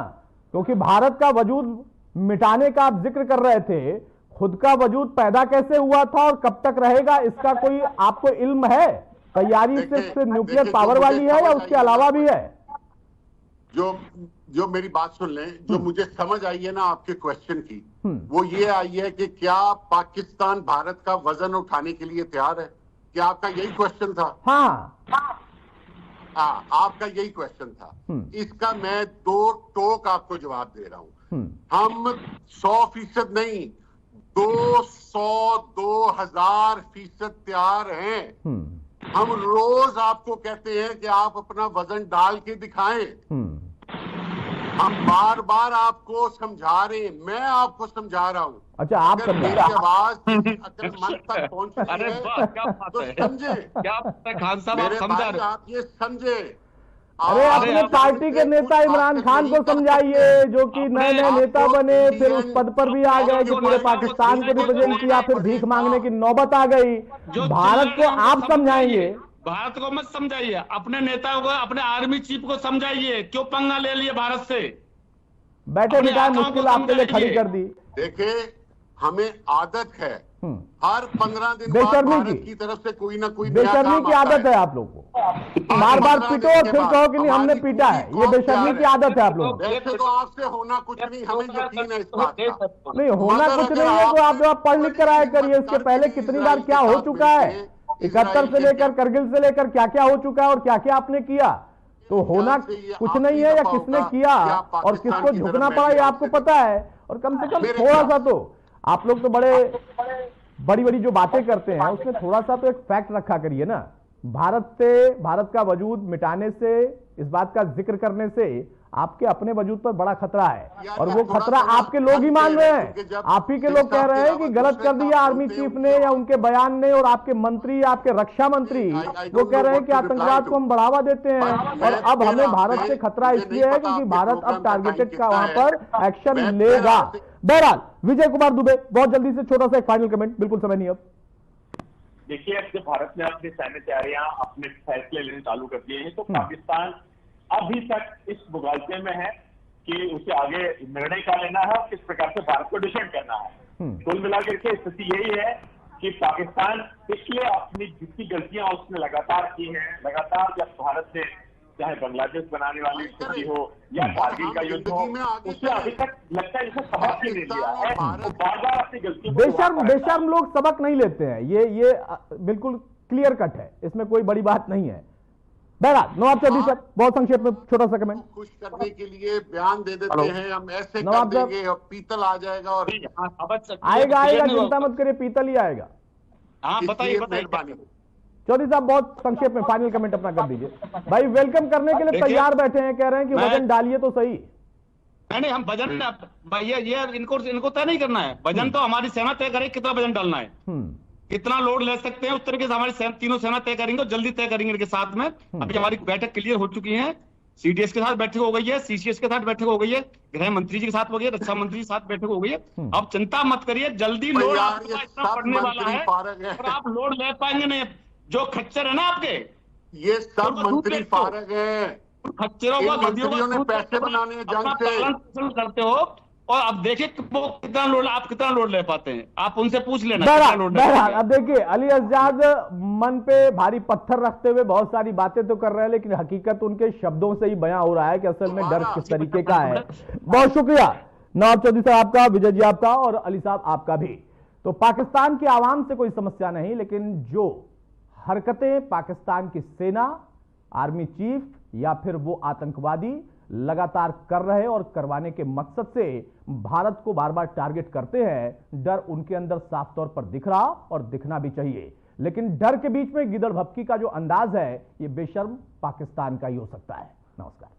क्योंकि भारत का वजूद मिटाने का आप जिक्र कर रहे थे। खुद का वजूद पैदा कैसे हुआ था और कब तक रहेगा, इसका कोई आपको इल्म है? तैयारी सिर्फ न्यूक्लियर पावर वाली है या उसके अलावा भी है? जो मेरी बात सुन लें, जो मुझे समझ आई है ना आपके क्वेश्चन की, वो ये आई है कि क्या पाकिस्तान भारत का वजन उठाने के लिए तैयार है? क्या आपका यही क्वेश्चन था? हाँ, आपका यही क्वेश्चन था। इसका मैं 2 टोक आपको जवाब दे रहा हूं। हम 100% नहीं, 200, 2000% तैयार हैं। हम रोज आपको कहते हैं कि आप अपना वजन डाल के दिखाएं। हम बार बार आपको समझा रहे हैं, मैं आपको समझा रहा हूं। अच्छा, आप अगर मेरी आवाज अकलमंद तक पहुंच रही है तो समझे। खान साहब मेरे समझा भाई, रहे, आप ये समझे। अरे अपने पार्टी के नेता इमरान खान को समझाइए, जो कि नए नए नेता बने, फिर उस पद पर भी आ गए, जो पूरे पाकिस्तान को रिप्रेजेंट किया, फिर भीख मांगने की नौबत आ गई। भारत को आप समझाएंगे? भारत को मत समझाइए, अपने नेता को, अपने आर्मी चीफ को समझाइए क्यों पंगा ले लिए भारत से। बैठे बिठाए मुश्किल आपके लिए खड़ी कर दी। देखिए, हमें आदत है हर 15 दिन बेशर्मी बाद भारत की तरफ से कोई ना कोई बेशर्मी की आदत है आप लोगों को। बार बार पीटो और फिर कहो कि नहीं हमने पीटा है, ये बेशर्मी की आदत है आप लोगों को। वैसे तो आपसे होना कुछ नहीं, हमें यकीन है इस बात का। नहीं होना कुछ नहीं है, तो आप पढ़ लिख कर आया करिए। इसके पहले कितनी बार क्या हो चुका है, 71 से लेकर करगिल से लेकर क्या क्या हो चुका है और क्या क्या आपने किया। तो होना कुछ नहीं है, या किसने किया और किसको झुकना पड़ा ये आपको पता है। और कम से कम थोड़ा सा तो आप लोग तो बड़ी बड़ी जो बातें करते हैं उसमें थोड़ा सा तो एक फैक्ट रखा करिए ना। भारत का वजूद मिटाने से, इस बात का जिक्र करने से आपके अपने वजूद पर बड़ा खतरा है, और वो खतरा आपके लोग ही मान रहे हैं। आप ही के लोग कह रहे हैं कि गलत कर दिया आर्मी चीफ ने या उनके बयान ने, और आपके मंत्री, आपके रक्षा मंत्री वो कह रहे हैं कि आतंकवाद को हम बढ़ावा देते हैं। और अब हमें भारत से खतरा इसलिए है क्योंकि भारत अब टारगेटेड का वहां पर एक्शन लेगा। बहरहाल, विजय कुमार दुबे, बहुत जल्दी से छोटा सा एक फाइनल कमेंट, बिल्कुल समय नहीं अब। देखिए, अब जब भारत ने अपनी सैन्य तैयारियां, अपने फैसले लेने चालू कर दिए हैं, तो पाकिस्तान अभी तक इस मुगालते में है कि उसे आगे निर्णय क्या लेना है और किस प्रकार से भारत को डिफेंड करना है। कुल मिलाकर के स्थिति यही है कि पाकिस्तान पिछले अपनी जितनी गलतियां उसने लगातार की हैं, लगातार जब भारत ने चाहे बांग्लादेश बनाने वाली स्थिति हो या कारगिल का युद्ध हो, उससे अभी तक लगता है जैसे सबक ही नहीं लिया है, तो बार बार अपनी गलतियों को बेशर्म लोग सबक नहीं लेते हैं, ये बिल्कुल क्लियर कट है, इसमें कोई बड़ी बात नहीं है। बहरहाल नवाब चौधरी सर, बहुत संक्षेप में छोटा सा कमेंट। खुश करने के लिए बयान दे देते हैं, हम ऐसे कर देंगे और पीतल आ जाएगा और आएगा, चिंता मत करिए, पीतल ही आएगा। हाँ बताइए मेहरबानी। चौधरी साहब बहुत संक्षेप में फाइनल कमेंट अपना कर दीजिए। भाई वेलकम करने के लिए तैयार बैठे हैं, कह रहे हैं कि वजन डालिए तो सही। नहीं हम वजन भैया ये इनको तय नहीं करना है, वजन तो हमारी सेना तय करे कितना वजन डालना है, कितना लोड ले सकते हैं, उस तरीके से हमारी तीनों सेना तय करेंगे, जल्दी तय करेंगे इनके साथ में। अभी हमारी बैठक क्लियर हो चुकी है, सीडीएस के साथ बैठक हो गई है, सीसीएस के साथ बैठक हो गई है, गृह मंत्री जी के साथ हो गई है, रक्षा मंत्री के साथ बैठक हो गई है। अब चिंता मत करिए, जल्दी लोड इतना पड़ने वाला है और आप लोड ले पाएंगे नहीं। जो खच्चर है ना आपके, ये सब मंत्री फारग है, खच्चरों का मंत्रियों ने पैसे बनाने हैं जंग से करते हो। और अब देखिए वो कितना लोड ले पाते हैं, आप उनसे पूछ लेना। बहरहाल अब देखिए अली अज्जाद मन पे भारी पत्थर रखते हुए बहुत सारी बातें तो कर रहे हैं, लेकिन हकीकत उनके शब्दों से ही बयां हो रहा है कि असल में डर किस तरीके का है। बहुत शुक्रिया नवाब चौधरी साहब आपका, विजय जी आपका और अली साहब आपका भी। तो पाकिस्तान की आवाम से कोई समस्या नहीं, लेकिन जो हरकतें पाकिस्तान की सेना, आर्मी चीफ या फिर वो आतंकवादी लगातार कर रहे और करवाने के मकसद से भारत को बार बार टारगेट करते हैं, डर उनके अंदर साफ तौर पर दिख रहा और दिखना भी चाहिए। लेकिन डर के बीच में गिदड़ भपकी का जो अंदाज है, ये बेशर्म पाकिस्तान का ही हो सकता है। नमस्कार।